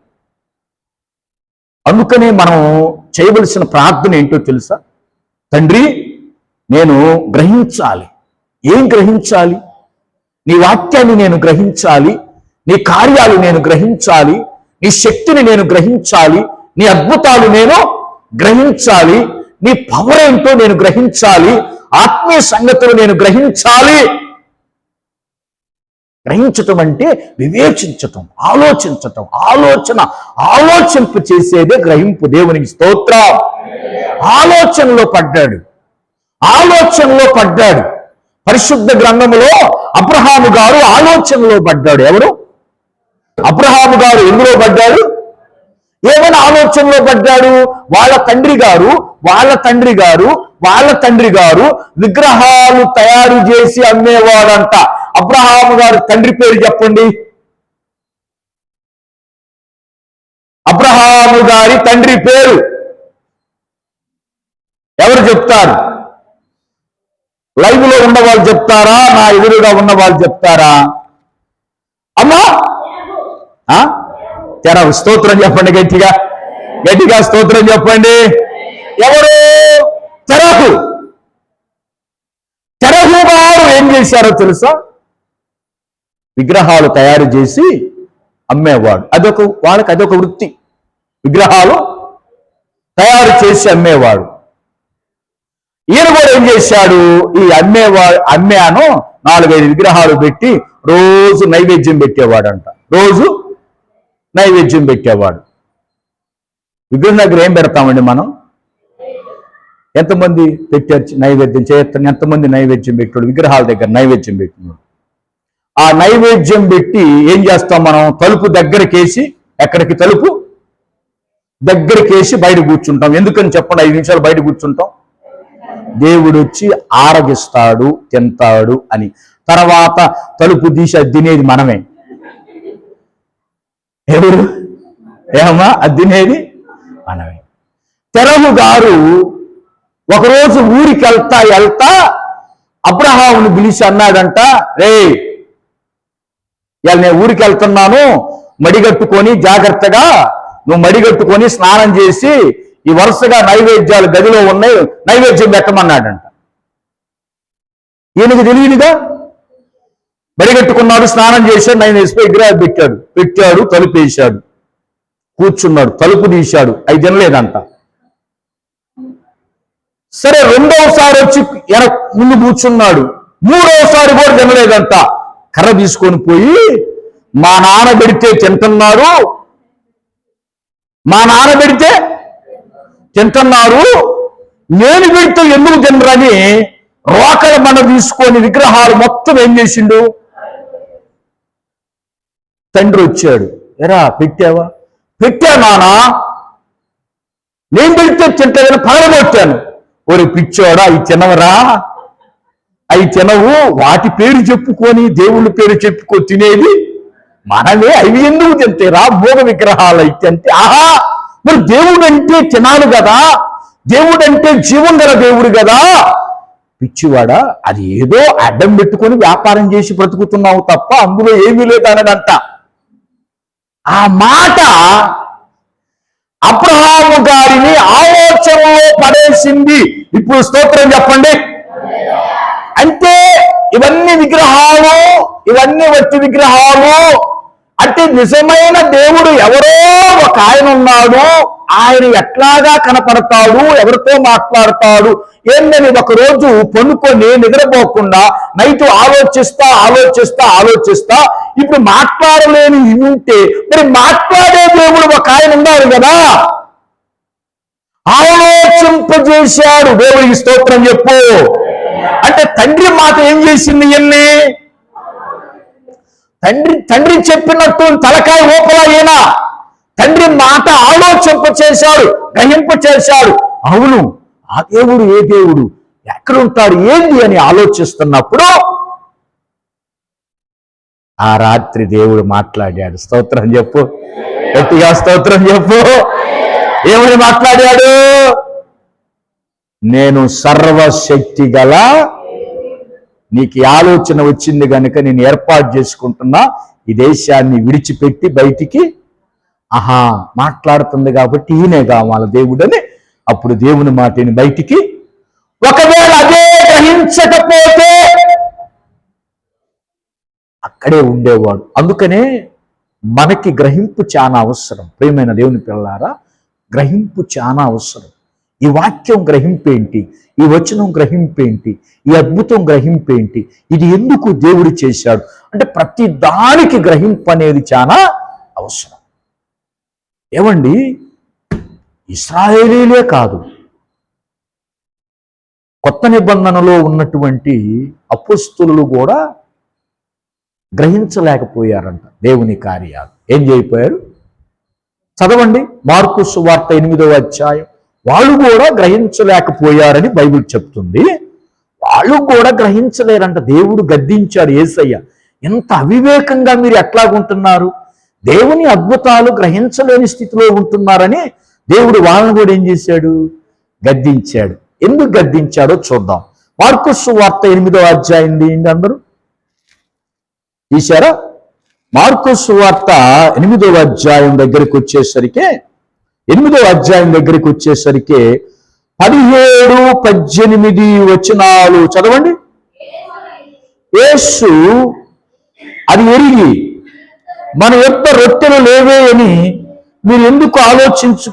అందుకనే మనం చేయవలసిన ప్రార్థన ఏంటో తెలుసా? తండ్రి, నేను గ్రహించాలి. ఏం గ్రహించాలి? నీ వాక్యాన్ని నేను గ్రహించాలి, నీ కార్యాలు నేను గ్రహించాలి, నీ శక్తిని నేను గ్రహించాలి, నీ అద్భుతాలు నేను గ్రహించాలి, నీ పవర్ ఏంటో నేను గ్రహించాలి, ఆత్మీయ సంగతులు నేను గ్రహించాలి. గ్రహించటం అంటే వివేచించటం, ఆలోచించటం. ఆలోచింపు చేసేదే గ్రహింపు. దేవునికి స్తోత్రం. ఆలోచనలో పడ్డాడు. పరిశుద్ధ గ్రంథములో అబ్రహాము గారు ఆలోచనలో పడ్డాడు. ఎవరు? అబ్రహాము గారు ఎందులో పడ్డాడు? ఏమైనా ఆలోచనలో పడ్డాడు? వాళ్ళ తండ్రి గారు విగ్రహాలు తయారు చేసి అమ్మేవాడంట. అబ్రహాము గారు తండ్రి పేరు చెప్పండి. అబ్రహాము గారి తండ్రి పేరు ఎవరు చెప్తారు? లైవ్ లో ఉన్న వాళ్ళు చెప్తారా? నా ఎదురుగా ఉన్న వాళ్ళు చెప్తారా? అమ్మా తెరవు. స్తోత్రం చెప్పండి, గట్టిగా స్తోత్రం చెప్పండి. ఎవరు? తెరహు గారు ఏం చేశారో తెలుసా? విగ్రహాలు తయారు చేసి అమ్మేవాడు. వాళ్ళకి అదొక వృత్తి. విగ్రహాలు తయారు చేసి అమ్మేవాడు. ఈయన కూడా ఏం చేశాడు? ఈ అమ్మాను 4-5 విగ్రహాలు పెట్టి రోజు నైవేద్యం పెట్టేవాడంట. విగ్రహం దగ్గర ఏం పెడతామండి మనం? ఎంతమంది పెట్టారు నైవేద్యం చేయొచ్చు? ఎంతమంది నైవేద్యం పెట్టాడు? విగ్రహాల దగ్గర నైవేద్యం పెట్టినాడు. ఆ నైవేద్యం పెట్టి ఏం చేస్తాం మనం? తలుపు దగ్గరకేసి, ఎక్కడికి? తలుపు దగ్గరకేసి బయట కూర్చుంటాం. ఎందుకని చెప్పండి? 5 నిమిషాలు బయట కూర్చుంటాం. దేవుడు వచ్చి ఆరగిస్తాడు, తింటాడు అని. తర్వాత తలుపు తీసి అది తినేది మనమే. ఎవరు? ఏమమ్మా? అది తినేది మనమే. తెరహు గారు ఒకరోజు ఊరికి వెళ్తా అబ్రహాముని పిలిచి అన్నాడంట, రే ఇవాళ నేను ఊరికి వెళ్తున్నాను, మడిగట్టుకొని జాగ్రత్తగా నువ్వు మడిగట్టుకొని స్నానం చేసి ఈ వరుసగా నైవేద్యాలు గదిలో ఉన్నాయి, నైవేద్యం పెట్టమన్నాడంట. ఈయనకి తెలియదుగా. మడిగట్టుకున్నాడు, స్నానం చేశాడు, విగ్రహాలు పెట్టాడు, తలుపు వేశాడు, కూర్చున్నాడు, తలుపు తీశాడు. 5 తినలేదంట. సరే, రెండవసారి వచ్చి ముందు కూర్చున్నాడు, 3వసారి కూడా తినలేదంట. కర్ర తీసుకొని పోయి, మా నాన్న పెడితే తింటున్నారు, నేను పెడితే ఎందుకు తినరని రోకల మన తీసుకొని విగ్రహాలు మొత్తం ఏం చేసిండు? తండ్రి వచ్చాడు, ఎరా పెట్టావా? పెట్టా నానా, నేను పెడితే తింటానని పగలగొట్టాను. ఒరే పిచ్చోడా, అవి తినవరా? అవి తినవు. వాటి పేరు చెప్పుకొని, దేవుళ్ళ పేరు చెప్పుకో తినేది మనమే. అవి ఎందుకు తింటారా? భోగ విగ్రహాలు అయితే అంటే, ఆహా, మరి దేవుడు అంటే తినాలి కదా, దేవుడు అంటే జీవం గల దేవుడు కదా. పిచ్చివాడా, అది ఏదో అడ్డం పెట్టుకొని వ్యాపారం చేసి బ్రతుకుతున్నావు తప్ప అందులో ఏమీ లేదనడంట. ఆ మాట అబ్రహాము గారిని ఆలోచనలో పడేసింది. ఇప్పుడు స్తోత్రం చెప్పండి. అంటే ఇవన్నీ విగ్రహాలు, ఇవన్నీ వట్టి విగ్రహాలు అంటే నిజమైన దేవుడు ఎవరో ఒక ఆయన ఉన్నాడు. ఆయన ఎట్లాగా కనపడతాడు, ఎవరితో మాట్లాడతాడు ఏందని ఒకరోజు పనుకొని నిద్రపోకుండా నైట్ ఆలోచిస్తా ఇప్పుడు మాట్లాడలేని ఉంటే మరి మాట్లాడే దేవుడు ఒక ఆయన ఉన్నారు కదా. ఆలోచింపజేశాడు. దేవుడికి స్తోత్రం చెప్పు. అంటే తండ్రి మాట ఏం చేసింది? ఎన్ని తండ్రి చెప్పినట్టు తలకాయ ఊపలా అయినా తండ్రి మాట ఆలోచింప చేశాడు, గ్రహింప చేశాడు. అవును, ఆ దేవుడు ఏ దేవుడు? ఎక్కడుంటాడు ఏంటి అని ఆలోచిస్తున్నప్పుడు ఆ రాత్రి దేవుడు మాట్లాడాడు. స్తోత్రం చెప్పు, గట్టిగా స్తోత్రం చెప్పు. ఏమని మాట్లాడాడు? నేను సర్వశక్తి గల, నీకు ఆలోచన వచ్చింది కనుక నేను ఏర్పాటు చేసుకుంటున్నా, ఈ దేశాన్ని విడిచిపెట్టి బయటికి, మాట్లాడుతుంది కాబట్టి ఈయనే కావాలి దేవుడని. అప్పుడు దేవుని మాటని బయటికి, ఒకవేళ అదే గ్రహించకపోతే అక్కడే ఉండేవాడు. అందుకనే మనకి గ్రహింపు చాలా అవసరం. ప్రియమైన దేవుని పిల్లలారా, గ్రహింపు చాలా అవసరం. ఈ వాక్యం గ్రహింపేంటి, ఈ వచనం గ్రహింపేంటి, ఈ అద్భుతం గ్రహింపేంటి, ఇది ఎందుకు దేవుడు చేశాడు అంటే ప్రతి దానికి గ్రహింపు అనేది చాలా అవసరం. ఏమండి, ఇశ్రాయేలీలే కాదు, కొత్త నిబంధనలో ఉన్నటువంటి అపోస్తలులు కూడా గ్రహించలేకపోయారంట దేవుని కార్యాలు. ఏం చేయకపోయారు? చదవండి మార్కు సువార్త 8వ అధ్యాయం. వాళ్ళు కూడా గ్రహించలేకపోయారని బైబిల్ చెప్తుంది. వాళ్ళు కూడా గ్రహించలేరంట. దేవుడు గద్దించాడు. యేసయ్య, ఎంత అవివేకంగా మీరు ఎట్లాగుంటున్నారు, దేవుని అద్భుతాలు గ్రహించలేని స్థితిలో ఉంటున్నారని దేవుడు వాళ్ళని కూడా ఏం చేశాడు? గద్దించాడు. ఎందుకు గద్దించాడో చూద్దాం. మార్కు సువార్త 8వ అధ్యాయం తీయండి అందరూ. తీశారా? మార్కు సువార్త 8వ అధ్యాయం దగ్గరికి వచ్చేసరికి 8వ అధ్యాయం దగ్గరికి వచ్చేసరికి 17, 18 వచనాలు చదవండి. యేసు అది ఎరిగి మన యొక్క రొట్టెలు లేవే అని మీరు ఎందుకు ఆలోచించు.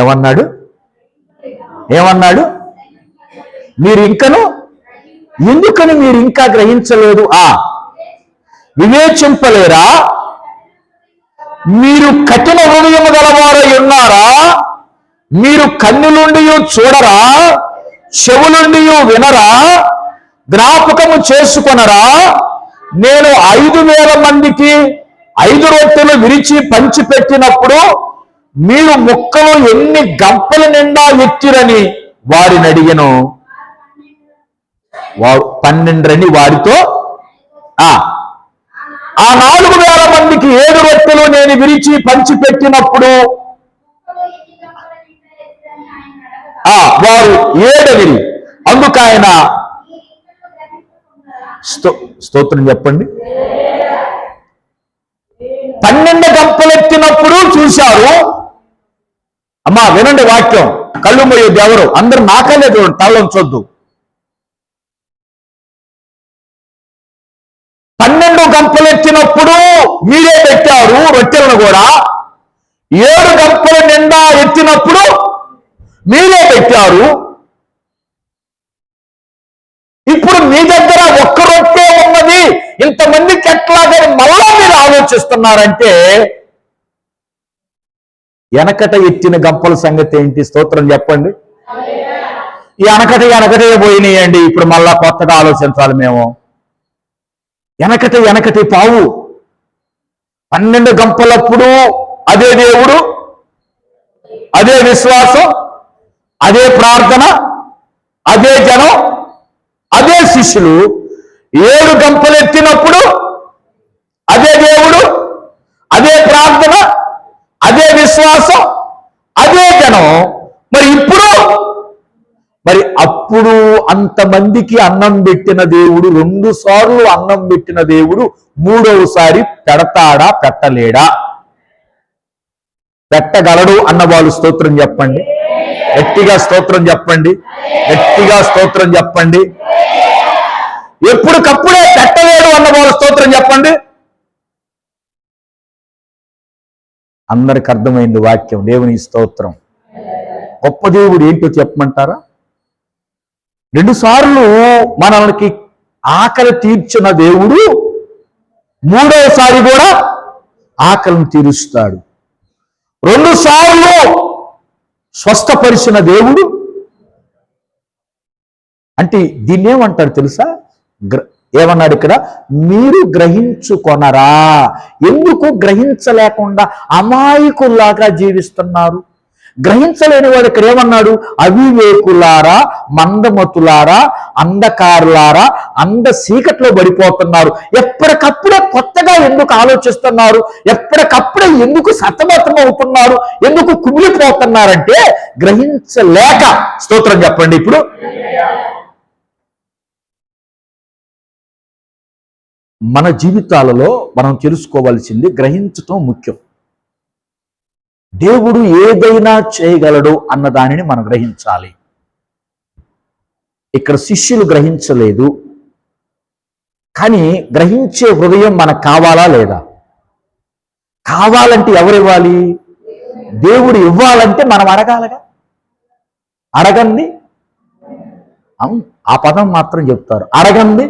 ఏమన్నాడు? మీరు ఇంకను ఎందుకని మీరు ఇంకా గ్రహించలేదు? వివేచింపలేరా? మీరు కఠిన హృదయము గలవారై ఉన్నారా? మీరు కన్నులుండి చూడరా, చెవులుండి వినరా, జ్ఞాపకము చేసుకొనరా? నేను 5,000 మందికి 5 రొట్టెలు విరిచి పంచిపెట్టినప్పుడు మీరు ముక్కలు ఎన్ని గంపల నిండా ఎత్తిరని వారిని అడిగెను. 12 వారితో ఆ 4,000 మందికి 7 రొట్టెలు నేను విరిచి పంచిపెట్టినప్పుడు వారు 7 అందుకు ఆయన స్తోత్రం చెప్పండి. 12 గంపలెత్తినప్పుడు చూశారు. అమ్మా వినండి వాక్యం, కళ్ళు మూయొద్దు ఎవరు, అందరూ నాకలే చూడండి, తలొంచొద్దు. 12 గంపలెత్తినప్పుడు మీరే పెట్టారు రొట్టెలను కూడా. 7 గంపల నిండా ఎత్తినప్పుడు మీరే పెట్టారు. ఇప్పుడు మీ దగ్గర ఒక్క రొట్టె ఉన్నది, ఇంతమందికి ఎట్లాగని మళ్ళా మీరు ఆలోచిస్తున్నారంటే వెనకట ఎత్తిన గంపల సంగతి ఏంటి? స్తోత్రం చెప్పండి. ఈ వెనకటే పోయినాయండి, ఇప్పుడు మళ్ళా కొత్తగా ఆలోచించాలి మేము. వెనకటి పావు 12 గంపలప్పుడు అదే దేవుడు, అదే విశ్వాసం, అదే ప్రార్థన, అదే జనం, అదే శిష్యులు. 7 గంపలు ఎత్తినప్పుడు అదే దేవుడు, అదే ప్రార్థన, అదే విశ్వాసం, అదే జనం. మరి అప్పుడు అంతమందికి అన్నం పెట్టిన దేవుడు, 2 సార్లు అన్నం పెట్టిన దేవుడు 3వసారి పెడతాడా పెట్టలేడా? పెట్టగలడు అన్నవాళ్ళు స్తోత్రం చెప్పండి. గట్టిగా స్తోత్రం చెప్పండి. గట్టిగా స్తోత్రం చెప్పండి. ఎప్పటికప్పుడే పెట్టలేడు అన్నవాళ్ళు స్తోత్రం చెప్పండి. అందరికి అర్థమైంది వాక్యం. దేవుని స్తోత్రం. గొప్ప దేవుడు ఏంటో చెప్పమంటారా? 2 సార్లు మనకి ఆకలి తీర్చిన దేవుడు 3వసారి కూడా ఆకలిని తీరుస్తాడు. 2 సార్లు స్వస్థపరిచిన దేవుడు. అంటే దీన్ని ఏమంటారు తెలుసా? ఏమన్నాడు ఇక్కడ? మీరు గ్రహించుకొనరా? ఎందుకు గ్రహించలేకుండా అమాయకుల్లాగా జీవిస్తున్నారు? గ్రహించలేని వాడు ఇక్కడ ఏమన్నాడు? అవివేకులారా, మందమతులారా, అంధకారులారా, చీకట్లో పడిపోతున్నారు. ఎప్పటికప్పుడే కొత్తగా ఎందుకు ఆలోచిస్తున్నారు? ఎప్పటికప్పుడే ఎందుకు సతమతం అవుతున్నారు? ఎందుకు కుమిలిపోతున్నారంటే గ్రహించలేక. స్తోత్రం చెప్పండి. ఇప్పుడు మన జీవితాలలో మనం తెలుసుకోవాల్సింది గ్రహించటం ముఖ్యం. దేవుడు ఏదైనా చేయగలడు అన్న దానిని మనం గ్రహించాలి. ఇక్కడ శిష్యులు గ్రహించలేదు, కానీ గ్రహించే హృదయం మనకు కావాలా లేదా? కావాలంటే ఎవరు ఇవ్వాలి? దేవుడు ఇవ్వాలంటే మనం అడగాలగా. అడగండి, ఆ పదం మాత్రం చెప్తారు. అడగండి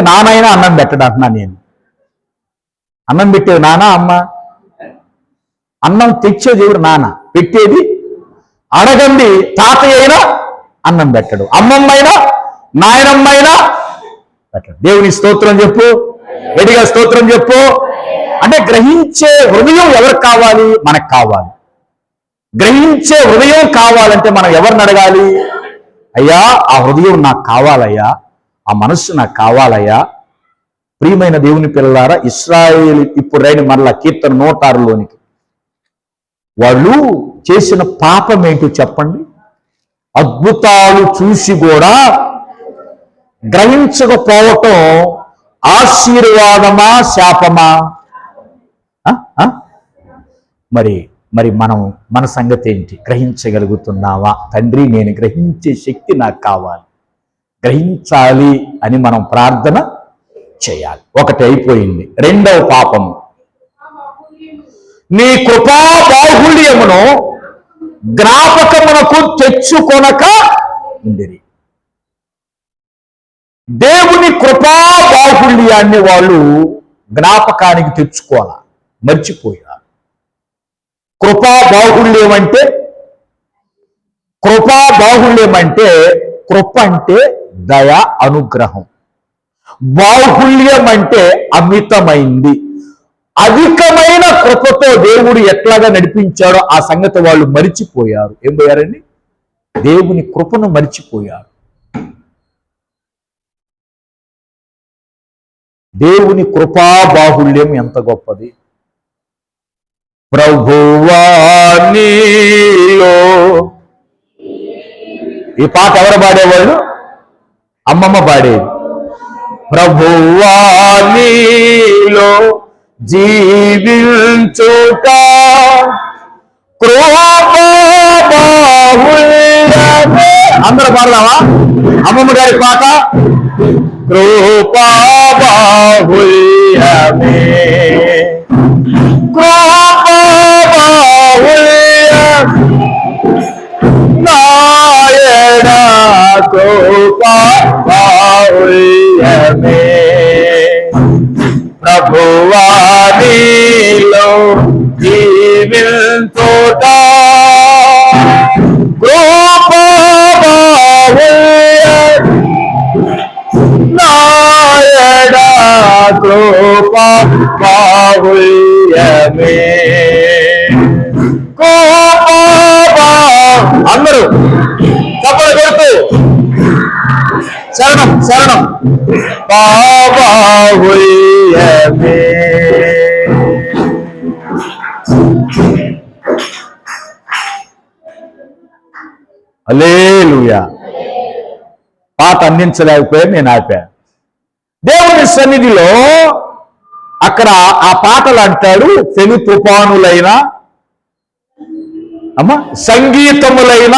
నానైనా అన్నం పెట్టడు అంటున్నా నేను. అన్నం పెట్టేది నాన్న, అమ్మ. అన్నం తెచ్చేది ఎవరు? నాన్న. పెట్టేది అడగండి. తాతయ్య అయినా అన్నం పెట్టడు, అమ్మమ్మైనా నాయనమ్మైనా పెట్టడు. దేవుని స్తోత్రం చెప్పు, గట్టిగా స్తోత్రం చెప్పు. అంటే గ్రహించే హృదయం ఎవరికి కావాలి? మనకు కావాలి. గ్రహించే హృదయం కావాలంటే మనం ఎవరిని అడగాలి? అయ్యా, ఆ హృదయం నాకు కావాలయ్యా, ఆ మనస్సు నాకు కావాలయ్యా. ప్రియమైన దేవుని పిల్లలారా, ఇశ్రాయేలు ఇప్పుడు రైని మరలా కీర్తన 106లోనికి. వాళ్ళు చేసిన పాపం ఏంటో చెప్పండి. అద్భుతాలు చూసి కూడా గ్రహించకపోవటం ఆశీర్వాదమా శాపమా? మరి మన సంగతి ఏంటి? గ్రహించగలుగుతున్నావా? తండ్రి, నేను గ్రహించే శక్తి నాకు కావాలి, గ్రహించాలి అని మనం ప్రార్థన చేయాలి. ఒకటి అయిపోయింది. రెండవ పాపము, నీ కృపా బాహుళ్యమును జ్ఞాపకమునకు తెచ్చుకొనక ఉండిరి. దేవుని కృపా బాహుళ్యాన్ని వాళ్ళు జ్ఞాపకానికి తెచ్చుకోవాలా, మర్చిపోయారు. కృపా బాహుళ్యం అంటే కృప అంటే దయ, అనుగ్రహం. బాహుళ్యం అంటే అమితమైంది. అధికమైన కృపతో దేవుడు ఎట్లాగా నడిపించాడో ఆ సంగతి వాళ్ళు మరిచిపోయారు. ఏం పోయారండి? దేవుని కృపను మరిచిపోయారు. దేవుని కృపా బాహుళ్యం ఎంత గొప్పది! ప్రభువా నీలో. ఈ పాట ఎవరు పాడేవాళ్ళు? అమ్మమ్మ పాడేది. ప్రభువా నీలో జీవించుట కృపా బాహుళ్యమే. అందరూ పాడదామా అమ్మమ్మ గారి పాట? కృపా బాహుళ్యమే, కృపా బాహుళ్యం నాయన, కృపా బాహుళ్యమే. ప్రభువా నీలో జీవించుట కృపా బాహుళ్యం నాయన, కృపా బాహుళ్యమే. అందరూ చప్పట్లు కొడుతూ శరణం శరణం. బాహుళ్యమే. హల్లెలూయా. పాట అందించలేకపోయాను, నేను ఆపాను. దేవుని సన్నిధిలో అక్కడ ఆ పాటలు అంటాడు, పెను తుఫానులైన సంగీతములైన,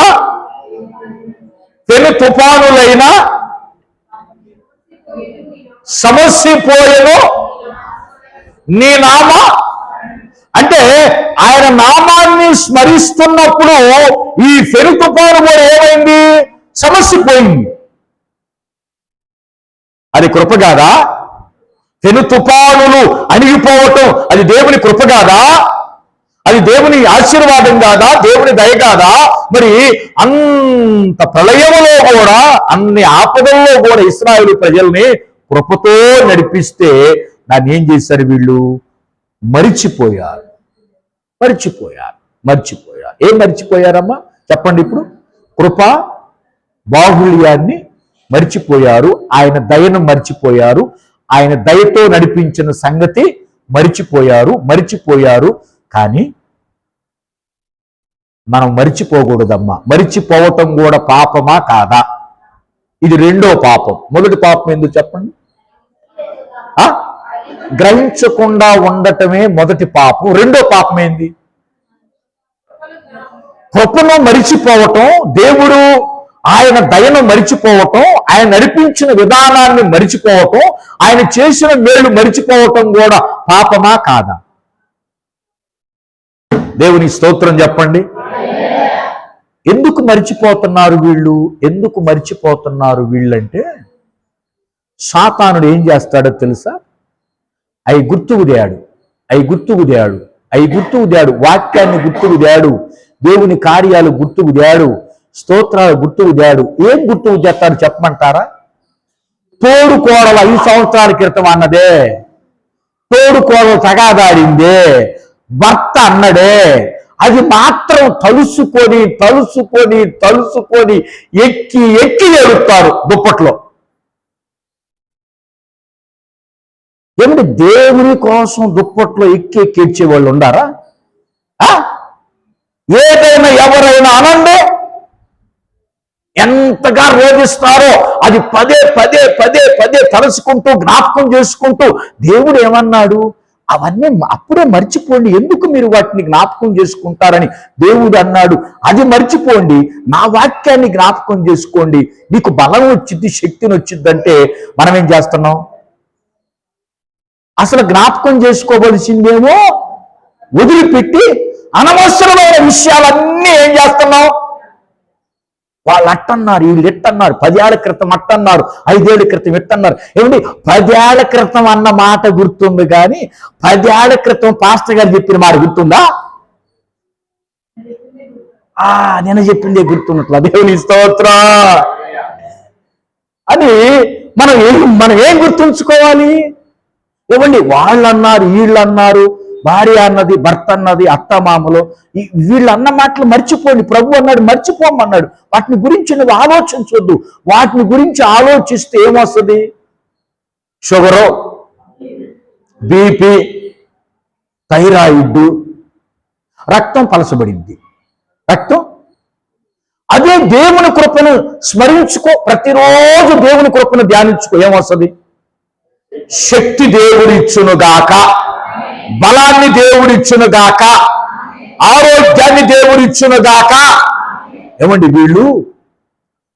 పెను తుఫానులైన సమస్యపోయెను నీ నామ. అంటే ఆయన నామాన్ని స్మరిస్తున్నప్పుడు ఈ పెను తుఫాను కూడా ఏమైంది? సమస్యపోయింది. అది కృప కాదా? పెను తుఫానులు అణిగిపోవటం అది దేవుని కృప కాదా? అది దేవుని ఆశీర్వాదం కాదా? దేవుని దయ కాదా? మరి అంత ప్రళయంలో కూడా, అన్ని ఆపదల్లో కూడా ఇశ్రాయేలు ప్రజల్ని కృపతో నడిపిస్తే దాన్ని ఏం చేశారు వీళ్ళు? మరిచిపోయారు. ఏం మర్చిపోయారమ్మా చెప్పండి ఇప్పుడు? కృప బాహుళ్యాన్ని మర్చిపోయారు, ఆయన దయను మర్చిపోయారు, ఆయన దయతో నడిపించిన సంగతి మరిచిపోయారు. కానీ మనం మరిచిపోకూడదమ్మా. మరిచిపోవటం కూడా పాపమా కాదా? ఇది రెండో పాపం. మొదటి పాపం ఎందుకు చెప్పండి? గ్రహించకుండా ఉండటమే మొదటి పాపం. రెండో పాపం ఏంది? కృపను మరిచిపోవటం, దేవుడు ఆయన దయను మరిచిపోవటం, ఆయన నడిపించిన విధానాన్ని మరిచిపోవటం, ఆయన చేసిన మేలు మరిచిపోవటం కూడా పాపమా కాదా? దేవుని స్తోత్రం చెప్పండి. ఎందుకు మరిచిపోతున్నారు వీళ్ళంటే సాతానుడు ఏం చేస్తాడో తెలుసా? అవి గుర్తుకుదేయాడు, వాక్యాన్ని గుర్తుకుదేయాడు, దేవుని కార్యాలు గుర్తుకుదేయాడు, స్తోత్రాలు గుర్తుకుదేయాడు. ఏం గుర్తుకు చేస్తాడు చెప్పమంటారా? తోడు కోడలు 5 సంవత్సరాల క్రితం అన్నదే, తోడు కోడలు తగాదాడిందే, భర్త అన్నడే, అది మాత్రం తలుసుకొని ఎక్కి ఏడుస్తారు దుప్పట్లో. ఏమిటి దేవుని కోసం దుప్పట్లో ఎక్కి ఏడ్చే వాళ్ళు ఉండారా? ఏదైనా ఎవరైనా అనండి, ఎంతగా రోధిస్తారో అది పదే తలుసుకుంటూ జ్ఞాపకం చేసుకుంటూ దేవుడు ఏమన్నాడు? అవన్నీ అప్పుడే మర్చిపోండి, ఎందుకు మీరు వాటిని జ్ఞాపకం చేసుకుంటారని దేవుడు అన్నాడు. అది మర్చిపోండి, నా వాక్యాన్ని జ్ఞాపకం చేసుకోండి, నీకు బలం వచ్చింది, శక్తిని వచ్చిందంటే మనం ఏం చేస్తున్నాం? అసలు జ్ఞాపకం చేసుకోవలసిందేమో వదిలిపెట్టి అనవసరమైన విషయాలన్నీ ఏం చేస్తున్నాం? వాళ్ళు అట్టన్నారు, వీళ్ళు ఎట్టన్నారు, 10 ఏళ్ల క్రితం అట్టన్నారు, 5 ఏళ్ల క్రితం ఎట్టన్నారు. ఏమండి 10 ఏళ్ల క్రితం అన్న మాట గుర్తుంది, కానీ 10 ఏళ్ల క్రితం పాస్టర్ గారు చెప్పిన మాట గుర్తుందా? నేను చెప్పిందే గుర్తున్నట్లా. దేవుని స్తోత్రం. అని మనం ఏం గుర్తుంచుకోవాలి? ఏమండి వాళ్ళు అన్నారు, వీళ్ళు అన్నారు, భార్య అన్నది, భర్త అన్నది, అత్తమామలు, వీళ్ళు అన్న మాటలు మర్చిపోండి. ప్రభు అన్నాడు మర్చిపోమన్నాడు. వాటిని గురించి నువ్వు ఆలోచించొద్దు. వాటిని గురించి ఆలోచిస్తే ఏమొస్తుంది? షుగరు, బీపీ, థైరాయిడ్, రక్తం పలసబడింది. అదే దేవుని కృపను స్మరించుకో, ప్రతిరోజు దేవుని కృపను ధ్యానించుకో, ఏమొస్తుంది? శక్తి దేవుడిచ్చునుగాక, బలాన్ని దేవుడిచ్చునుగాక, ఆరోగ్యాన్ని దేవుడిచ్చునుగాక. ఏమండి వీళ్ళు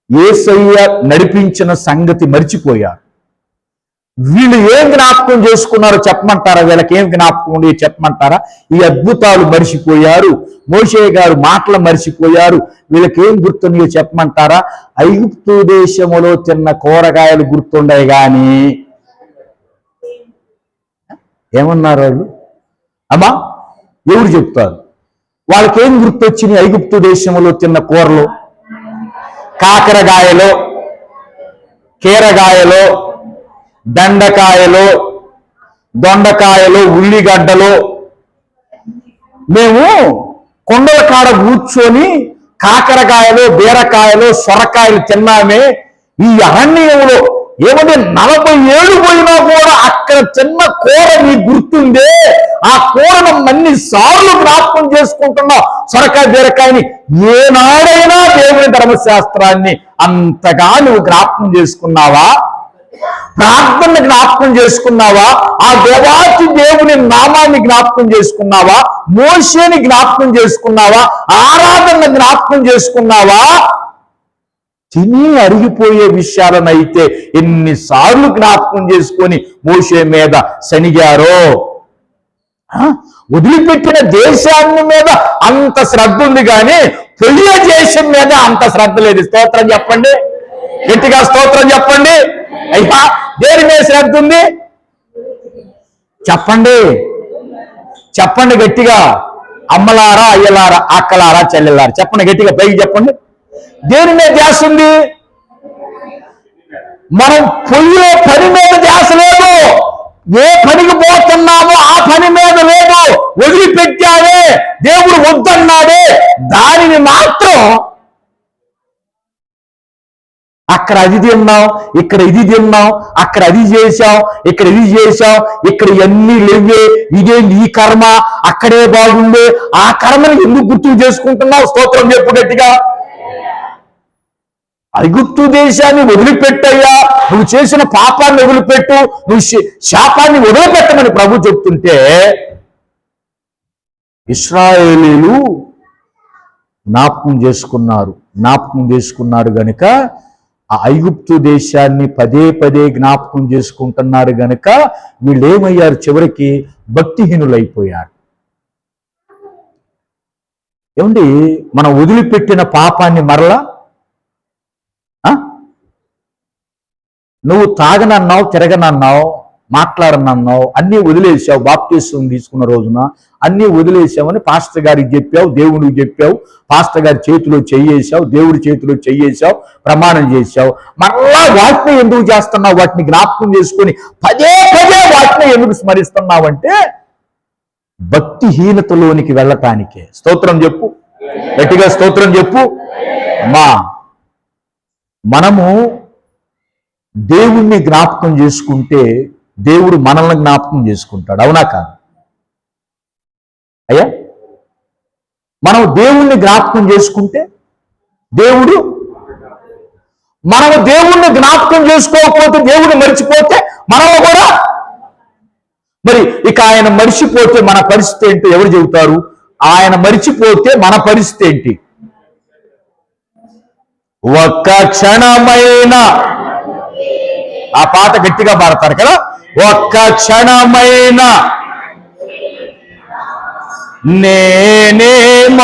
యేసయ్య నడిపించిన సంగతి మర్చిపోయారు. వీళ్ళు ఏం జ్ఞాపకం చేసుకున్నారో చెప్పమంటారా? వీళ్ళకి ఏం జ్ఞాపకం ఉండి చెప్పమంటారా? ఈ అద్భుతాలు మర్చిపోయారు, మోషే గారు మాటలు మర్చిపోయారు. వీళ్ళకి ఏం గుర్తున్నాయో చెప్పమంటారా? ఐగుప్తు దేశములో తిన్న కూరగాయలు గుర్తుండే గాని ఏమన్నారు వాళ్ళు? అమ్మా ఎవరు చెప్తారు? వాళ్ళకేం గుర్తొచ్చినాయి? ఐగుప్తు దేశంలో తిన్న కూరలు, కాకరకాయలు, కీరగాయలు, బెండకాయలు, దొండకాయలు, ఉల్లిగడ్డలు. మేము కొండల కాడ కూర్చొని కాకరకాయలు, బీరకాయలు, సొరకాయలు తిన్నామే. ఈ అరణ్యంలో ఏమంటే 40 ఏళ్ళు పోయినా కూడా అక్కడ చిన్న కూర నీకు గుర్తుందే. ఆ కూరను అన్ని సార్లు జ్ఞాపకం చేసుకుంటున్నావు. సొరకాయ, బీరకాయని ఏనాడైనా దేవుని ధర్మశాస్త్రాన్ని అంతగా నువ్వు జ్ఞాపకం చేసుకున్నావా? ప్రార్థన జ్ఞాపకం చేసుకున్నావా? ఆ దేవాతి దేవుని నామాన్ని జ్ఞాపకం చేసుకున్నావా? మోషేని జ్ఞాపకం చేసుకున్నావా? ఆరాధన జ్ఞాపకం చేసుకున్నావా? తిని అరిగిపోయే విషయాలనైతే ఎన్నిసార్లు జ్ఞాపకం చేసుకొని మోషే మీద శనిగారో. వదిలిపెట్టిన దేశాన్ని మీద అంత శ్రద్ధ ఉంది, కానీ పొయ్యే దేశం మీద అంత శ్రద్ధ లేదు. స్తోత్రం చెప్పండి, గట్టిగా స్తోత్రం చెప్పండి. అయ్యా దేని మీద శ్రద్ధ ఉంది చెప్పండి గట్టిగా. అమ్మలారా, అయ్యలారా, అక్కలారా, చెల్లెలారా, చెప్పండి గట్టిగా, పైకి చెప్పండి. దేని మీద ధ్యాస ఉంది? మనం పొయ్యే పని మీద ధ్యాస లేదు. ఏ పనికి పోతున్నామో ఆ పని మీద లేదు. వదిలిపెట్టావే, దేవుడు వద్దన్నాడే, దానిని మాత్రం అక్కడ అది తిన్నాం, ఇక్కడ ఇది తిన్నాం, అక్కడ అది చేశాం, ఇక్కడ ఇది చేశాం, ఇక్కడ ఇవన్నీ లేవే, ఇదేంటి ఈ కర్మ, అక్కడే బాగుండే, ఆ కర్మని ఎందుకు గుర్తు చేసుకుంటున్నావు? స్తోత్రం చెప్పు గట్టిగా. ఐగుప్తు దేశాన్ని వదిలిపెట్టయ్యా, నువ్వు చేసిన పాపాన్ని వదిలిపెట్టు, నువ్వు శాపాన్ని వదిలిపెట్టమని ప్రభు చెప్తుంటే ఇశ్రాయేలీలు జ్ఞాపకం చేసుకున్నారు గనుక ఆ ఐగుప్తు దేశాన్ని పదే పదే జ్ఞాపకం చేసుకుంటున్నారు గనుక వీళ్ళు ఏమయ్యారు? చివరికి భక్తిహీనులైపోయారు. ఏమండి, మనం వదిలిపెట్టిన పాపాన్ని మరలా నువ్వు తాగనన్నావు, తిరగనన్నావు, మాట్లాడనన్నావు, అన్నీ వదిలేసావు. బాప్టిజం తీసుకున్న రోజున అన్నీ వదిలేసావని పాస్టర్ గారికి చెప్పావు, దేవుడికి చెప్పావు, పాస్టర్ గారి చేతిలో చెయ్యేసావు, దేవుడి చేతిలో చెయ్యేసావు, ప్రమాణం చేశావు. మరలా వాటిని ఎందుకు చేస్తున్నావు? వాటిని జ్ఞాపకం చేసుకొని పదే పదే వాటిని ఎందుకు స్మరిస్తున్నావంటే భక్తిహీనతలోనికి వెళ్ళటానికే. స్తోత్రం చెప్పు గట్టిగా, స్తోత్రం చెప్పు. మనము దేవుణ్ణి జ్ఞాపకం చేసుకుంటే దేవుడు మనల్ని జ్ఞాపకం చేసుకుంటాడు. అవునా కాదు అయ్యా? మనం దేవుణ్ణి జ్ఞాపకం చేసుకుంటే మనము దేవుణ్ణి జ్ఞాపకం చేసుకోకపోతే, దేవుడు మర్చిపోతే మనల్ని కూడా మరి ఇక ఆయన మర్చిపోతే మన పరిస్థితి ఏంటో ఎవరు చెబుతారు? ఆయన మర్చిపోతే మన పరిస్థితి ఏంటి? ఒక్క క్షణమైన, ఆ పాట గట్టిగా పాడతారు కదా, ఒక్క క్షణమైన నేనేమవుదునో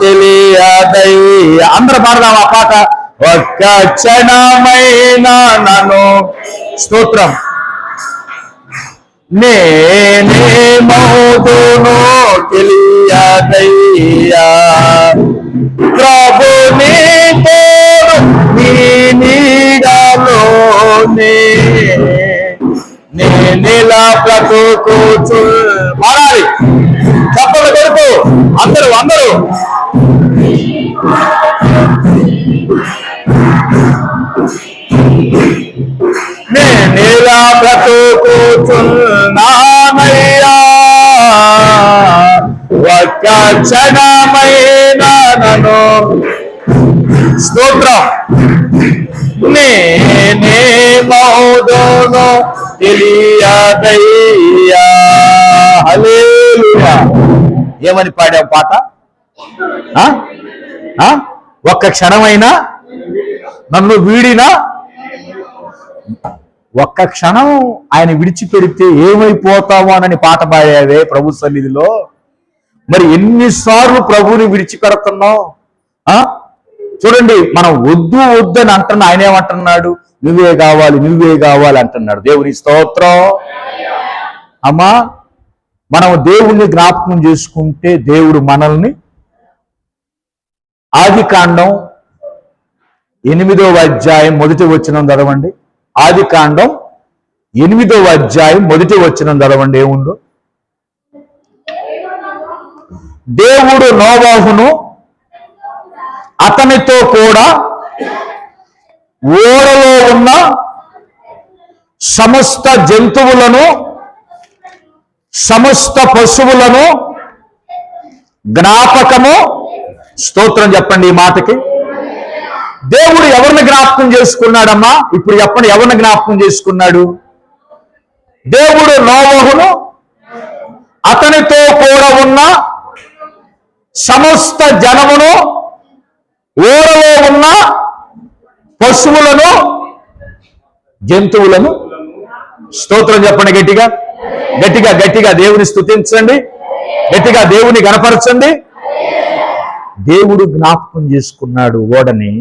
తెలియదయ్యా. అందరూ పాడదాం ఆ పాట. ఒక్క క్షణమైన నన్ను, స్తోత్రం, నేనేమవుదునో తెలియదయ్యా, ప్రభుని తోడు నీ నీడలోనే నేనిలా బ్రతుకుచు. పాడాలి, చప్పలు కొడుకు అందరూ. నేనిలా బ్రతుకుచున్నానయ్యా, ఒక్క క్షణమైన నన్ను, స్తోత్రం, నేనేమవుదునో తెలియదయ్యా. హల్లెలూయా. ఏమని పాడాం పాట? ఒక్క క్షణమైనా నన్ను వీడినా, ఒక్క క్షణం ఆయన విడిచిపెడితే ఏమైపోతామో అని పాట పాడావే ప్రభు సన్నిధిలో. మరి ఎన్నిసార్లు ప్రభువుని విడిచిపెడుతున్నావు? చూడండి, మనం వద్దు వద్దని అంటున్నా, ఆయన ఏమంటున్నాడు? నువ్వే కావాలి అంటున్నాడు. దేవుని స్తోత్రం. అమ్మా, మనం దేవుణ్ణి జ్ఞాపకం చేసుకుంటే దేవుడు మనల్ని, ఆదికాండం 8వ అధ్యాయం 1వ వచనం చదవండి. ఆదికాండం 8వ అధ్యాయం 1వ వచనం చదవండి. ఏముందో? దేవుడు నోవాహును అతనితో కూడా ఓడలో ఉన్న సమస్త జంతువులను, సమస్త పశువులను జ్ఞాపకము, స్తోత్రం చెప్పండి ఈ మాటకి. దేవుడు ఎవరిని జ్ఞాపకం చేసుకున్నాడమ్మా? ఇప్పుడు చెప్పండి, ఎవరిని జ్ఞాపకం చేసుకున్నాడు? దేవుడు నోవహును అతనితో కూడా ఉన్న సమస్త జనమును, ఓడలో ఉన్న పశువులను, జంతువులను, స్తోత్రం చెప్పండి గట్టిగా గట్టిగా గట్టిగా. దేవుని స్తుతించండి, గట్టిగా దేవుని గణపరచండి. దేవుడు జ్ఞాపకం చేసుకున్నాడు ఓడని.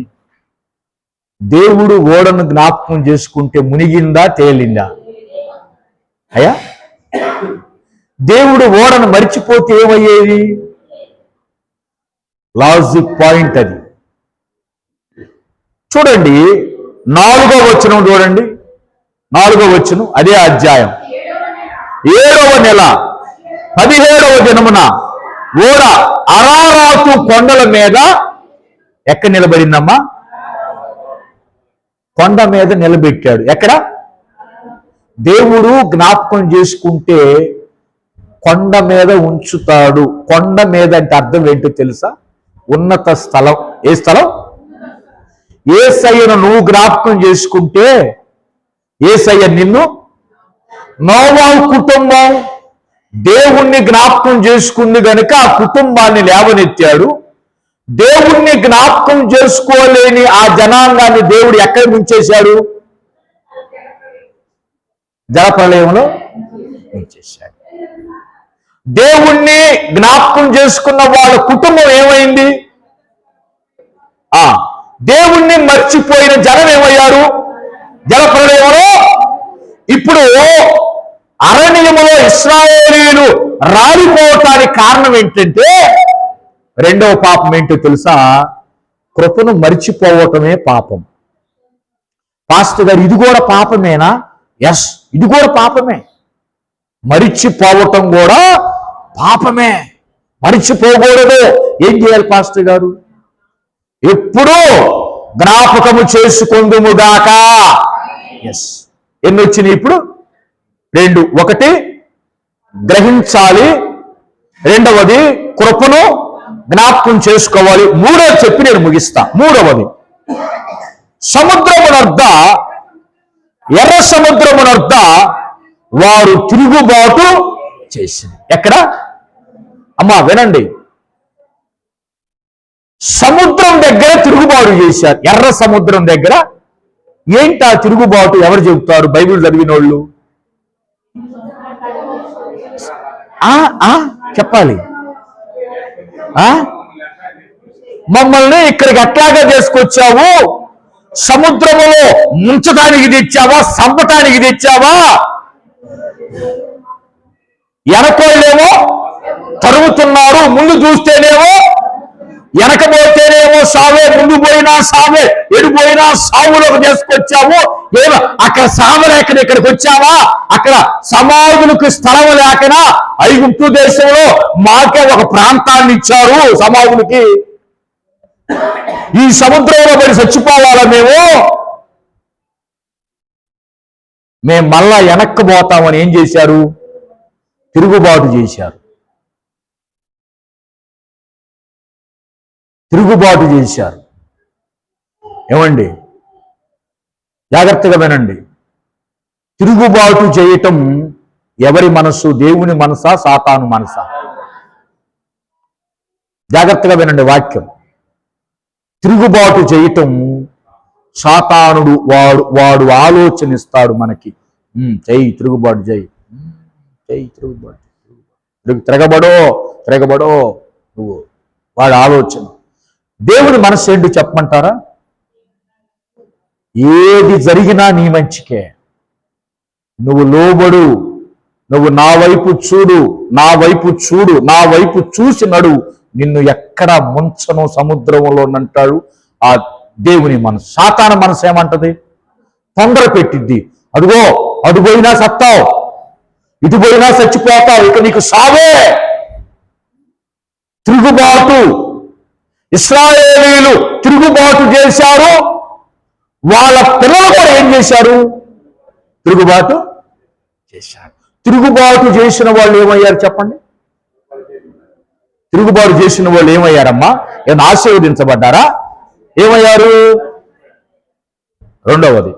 దేవుడు ఓడను జ్ఞాపకం చేసుకుంటే మునిగిందా, తేలిందా? అయ్యా, దేవుడు ఓడను మర్చిపోతే ఏమయ్యేది? లాజిక్ పాయింట్ అది. చూడండి 4వ వచనం చూడండి. 4వ వచనం, అదే అధ్యాయం 7వ నెల 17వ దినమున ఓడ అరారాతు కొండల మీద ఎక్కడ నిలబడిందమ్మా? కొండ మీద నిలబెట్టాడు. ఎక్కడ? దేవుడు జ్ఞాపకం చేసుకుంటే కొండ మీద ఉంచుతాడు. కొండ మీద అంటే అర్థం ఏంటో తెలుసా? ఉన్నత స్థలం. ఏ స్థలం? యేసయ్యను నువ్వు జ్ఞాపకం చేసుకుంటే యేసయ్య నిన్ను, నోవాహు కుటుంబం దేవుణ్ణి జ్ఞాపకం చేసుకుంది గనుక ఆ కుటుంబాన్ని లేవనెత్తాడు. దేవుణ్ణి జ్ఞాపకం చేసుకోలేని ఆ జనాంగాన్ని దేవుడు ఎక్కడ ముంచేశాడు? జలప్రలయంలో ముంచేశాడు. దేవుణ్ణి జ్ఞాపకం చేసుకున్న వాళ్ళ కుటుంబం ఏమైంది? దేవుణ్ణి మర్చిపోయిన జనం ఏమయ్యారు? జలప్రలయంలో. ఇప్పుడు అరణ్యములో ఇశ్రాయేలీయులు రాలిపోవటానికి కారణం ఏంటంటే, రెండవ పాపం ఏంటో తెలుసా? కృపను మర్చిపోవటమే పాపం. పాస్టర్ గారు ఇది కూడా పాపమేనా? ఎస్, ఇది కూడా పాపమే. మరిచిపోవటం కూడా పాపమే. మరిచిపోకూడదు. ఏం చేయాలి పాస్టర్ గారు? ఎప్పుడూ జ్ఞాపకము చేసుకొందుముగాక. ఎస్. ఎన్ని వచ్చినాయి ఇప్పుడు? 2. 1 గ్రహించాలి, రెండవది కృపను జ్ఞాపకం చేసుకోవాలి, మూడవది చెప్పి నేను ముగిస్తా. మూడవది, సముద్రమునొద్ద, ఎర్ర సముద్రమునొద్ద వారు తిరుగుబాటు చేసింది. ఎక్కడ అమ్మా? వినండి. సముద్రం దగ్గర తిరుగుబాటు చేశారు. ఎర్ర సముద్రం దగ్గర. ఏంటి ఆ తిరుగుబాటు? ఎవరు చెబుతారు? బైబిల్ చదివిన వాళ్ళు చెప్పాలి. మమ్మల్ని ఇక్కడికి ఎట్లాగా చేసుకొచ్చావు? సముద్రములో ముంచడానికి తెచ్చావా? సంపటానికి తెచ్చావా? వెనకోళ్ళేమో తరుగుతున్నారు, ముందు చూస్తేనేమో వెనకపోతేనేమో సావే, ముందు పోయినా సావే, ఎడిపోయినా సావులోకి చేసుకొచ్చావు. ఏమో అక్కడ సావ లేకన ఇక్కడికి వచ్చావా? అక్కడ సమాధులకు స్థలం లేకనా ఐగుప్తు దేశంలో మాకే ఒక ప్రాంతాన్ని ఇచ్చారు సమాధులకి. ఈ సముద్రంలో పడి చచ్చిపోవాలా మేము మళ్ళా వెనక్కి పోతామని ఏం చేశారు? తిరుగుబాటు చేశారు. తిరుగుబాటు చేశారు. ఏమండి? జాగ్రత్తగా వినండి. తిరుగుబాటు చేయటం ఎవరి మనస్సు? దేవుని మనసా, సాతాను మనసా? జాగ్రత్తగా వినండి వాక్యం. తిరుగుబాటు చేయటం సాతానుడు. వాడు ఆలోచనిస్తాడు మనకి. చెయ్యి తిరుగుబాటు, చెయ్యి తిరుగుబాటు, తిరగబడో నువ్వు. వాడు ఆలోచన. దేవుని మనసు ఏంటి చెప్పమంటారా? ఏది జరిగినా నీ మంచికే. నువ్వు లోబడు, నువ్వు నా వైపు చూడు, నా వైపు చూసి నడు, నిన్ను ఎక్కడ ముంచను సముద్రంలో అంటాడు ఆ దేవుని మనసు. సాతాను మనసు ఏమంటది? తొందర పెట్టిద్ది. అడుగో, అడుగోయినా సత్తావు, ఇటు పోయినా చచ్చిపోతావు, ఇక నీకు సావే. తిరుగుబాటు. ఇశ్రాయేలీయులు తిరుగుబాటు చేశారు. వాళ్ళ పిల్లలు కూడా ఏం చేశారు? తిరుగుబాటు చేశారు. తిరుగుబాటు చేసిన వాళ్ళు ఏమయ్యారు చెప్పండి? తిరుగుబాటు చేసిన వాళ్ళు ఏమయ్యారమ్మా? ఏమైనా ఆశీర్వదించబడ్డారా? ఏమయ్యారు? రెండవది,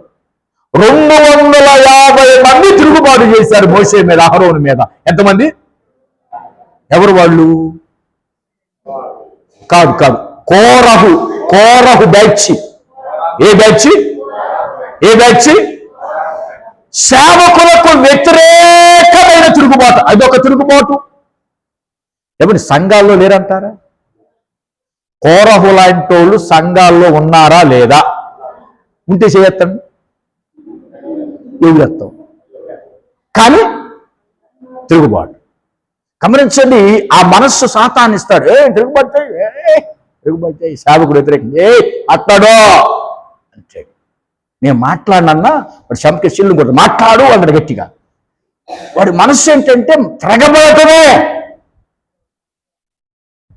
250 మంది తిరుగుబాటు చేశారు మోషే మీద, అహరోను మీద. ఎంతమంది? ఎవరు వాళ్ళు? కాదు, కోరహు బ్యాచ్. ఏ బ్యాచ్? సేవకులకు వ్యతిరేకమైన తిరుగుబాటు. అదొక తిరుగుబాటు. ఏమంటే సంఘాల్లో లేరంటారా? కోరహు లాంటి వాళ్ళు సంఘాల్లో ఉన్నారా లేదా? ఉంటే చేయొత్తండి, ఎదురెత్తాం. కానీ తిరుగుబాటు. గమనించండి, ఆ మనస్సు సాతాన్ని ఇస్తాడు. తిరుగుబాటు చేయి, సేవకుడు వ్యతిరేకం అట్టాడో అంటే నేను మాట్లాడినన్నా వాడు శంకి చిల్లు కొట్టు, మాట్లాడు అన్నాడు గట్టిగా. వాడి మనస్సు ఏంటంటే తిరగబడటమే,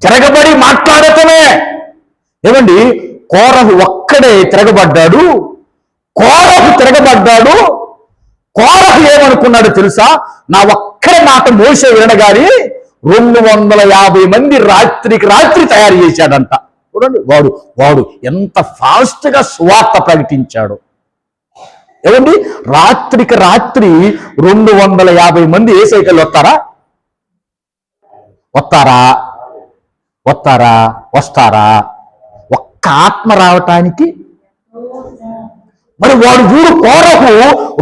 తిరగబడి మాట్లాడటమే. ఏమండి, కోరహు ఒక్కడే తిరగబడ్డాడు. కోరహు తిరగబడ్డాడు. కోరహు ఏమనుకున్నాడు తెలుసా? నా ఒక్కడే మాట మోసే వినగాని 250 మంది రాత్రికి రాత్రి తయారు చేశాడంట. చూడండి, వాడు ఎంత ఫాస్ట్ గా సువార్త ప్రకటించాడు. ఏమండి, రాత్రికి రాత్రి 250 మంది ఏ సైకిల్ వస్తారా? ఒక్క ఆత్మ రావటానికి. మరి వాడు చూడు, కోరహు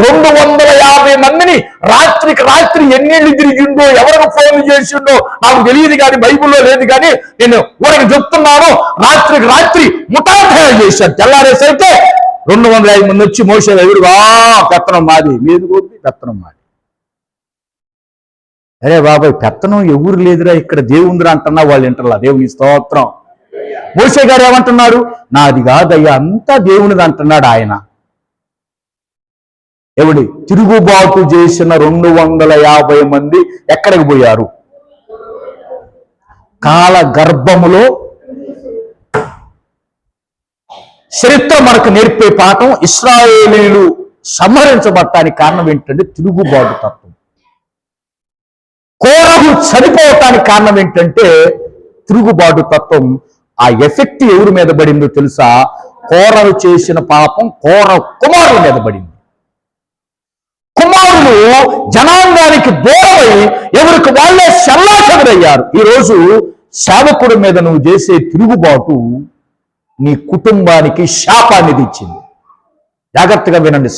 250 మందిని రాత్రికి రాత్రి ఎన్నేళ్ళు తిరిగిండో, ఎవరికి ఫోన్ చేసిండో నాకు తెలియదు, కానీ బైబిల్లో లేదు, కానీ నేను ఊరికి చెప్తున్నాను. రాత్రికి రాత్రి ముఠా తయారు చేశాడు. తెల్లారేసైతే 250 మంది వచ్చి మోసే ఎదురుగా, పెత్తనం మాది, మీది కొద్ది పెత్తనం మాది. అరే బాబాయ్, పెత్తనం ఎవరు లేదురా, ఇక్కడ దేవుందిరా అంటున్నా. వాళ్ళు వింటలా. దేవుని స్తోత్రం. మోసే గారు ఏమంటున్నారు? నాది కాదయ్యా, అంతా దేవునిది అంటున్నాడు ఆయన. ఎవడి తిరుగుబాటు చేసిన 250 మంది ఎక్కడికి పోయారు? కాల గర్భములో. చరిత్ర మనకు నేర్పే పాఠం, ఇశ్రాయేలీయులు సంహరించబడటానికి కారణం ఏంటంటే తిరుగుబాటు తత్వం. కోరహు చనిపోవటానికి కారణం ఏంటంటే తిరుగుబాటు తత్వం. ఆ ఎఫెక్ట్ ఎవరి మీద పడిందో తెలుసా? కోరహు చేసిన పాపం కోరహు కుమారుల మీద పడింది. కుమారులు జనాంగానికి దూరమై ఎవరికి వాళ్ళే శల్లాచెదరయ్యారు. ఈరోజు సేవకుడి మీద నువ్వు చేసే తిరుగుబాటు నీ కుటుంబానికి శాపాన్ని తెచ్చింది. జాగ్రత్తగా వినండి.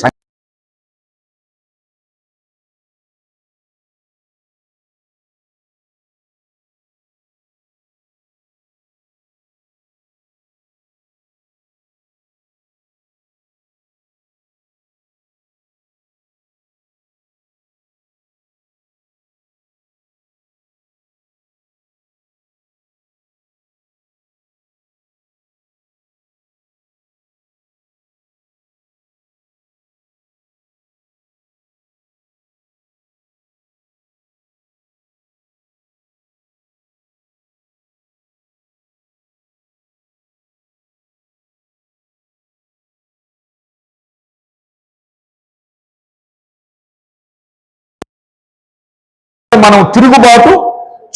మనం తిరుగుబాటు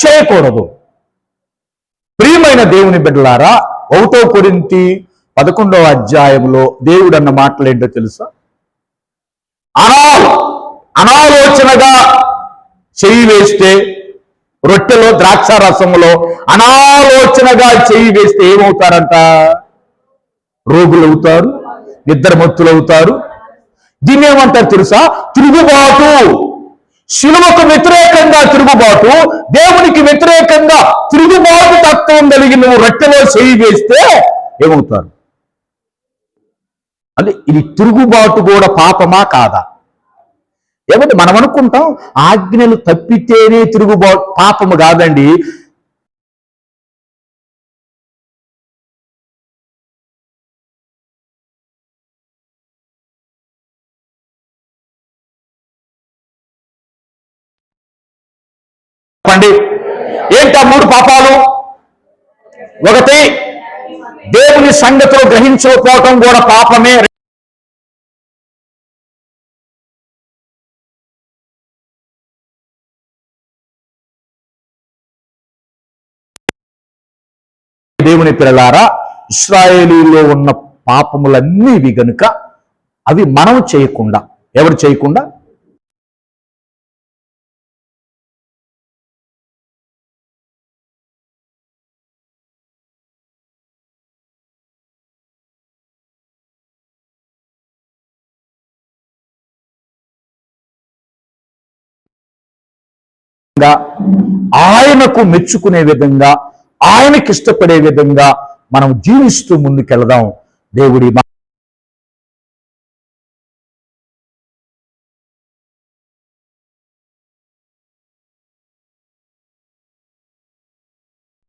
చేయకూడదు. ప్రియమైన దేవుని బిడ్డలారా, 1 కొరింథీ 11వ అధ్యాయంలో దేవుడు అన్న మాటలు ఏంటో తెలుసా? అనాలోచనగా చెయ్యి వేస్తే, రొట్టెలో ద్రాక్ష రసంలో అనాలోచనగా చెయ్యి వేస్తే ఏమవుతారంట? రోగులు అవుతారు, నిద్రమత్తులు అవుతారు. దీన్ని ఏమంటారు తెలుసా? తిరుగుబాటు. శిలువకు వ్యతిరేకంగా తిరుగుబాటు, దేవునికి వ్యతిరేకంగా తిరుగుబాటు తత్వం కలిగి నువ్వు రొట్టెలో చేయి వేస్తే ఏమవుతారు? అంటే ఇది తిరుగుబాటు కూడా పాపమా కాదా? ఏమంటే మనం అనుకుంటాం ఆజ్ఞలు తప్పితేనే తిరుగుబాటు. పాపము కాదండి. ఏంటా 3 పాపాలు? 1, దేవుని సంగతిలో గ్రహించకపోవటం కూడా పాపమే. దేవుని పిల్లలారా, ఇశ్రాయేలీలో ఉన్న పాపములన్నీ ఇవి గనుక అవి మనం చేయకుండా, ఎవరు చేయకుండా? ఆయనకు మెచ్చుకునే విధంగా, ఆయనకి ఇష్టపడే విధంగా మనం జీవిస్తూ ముందుకెళ్దాం. దేవుడి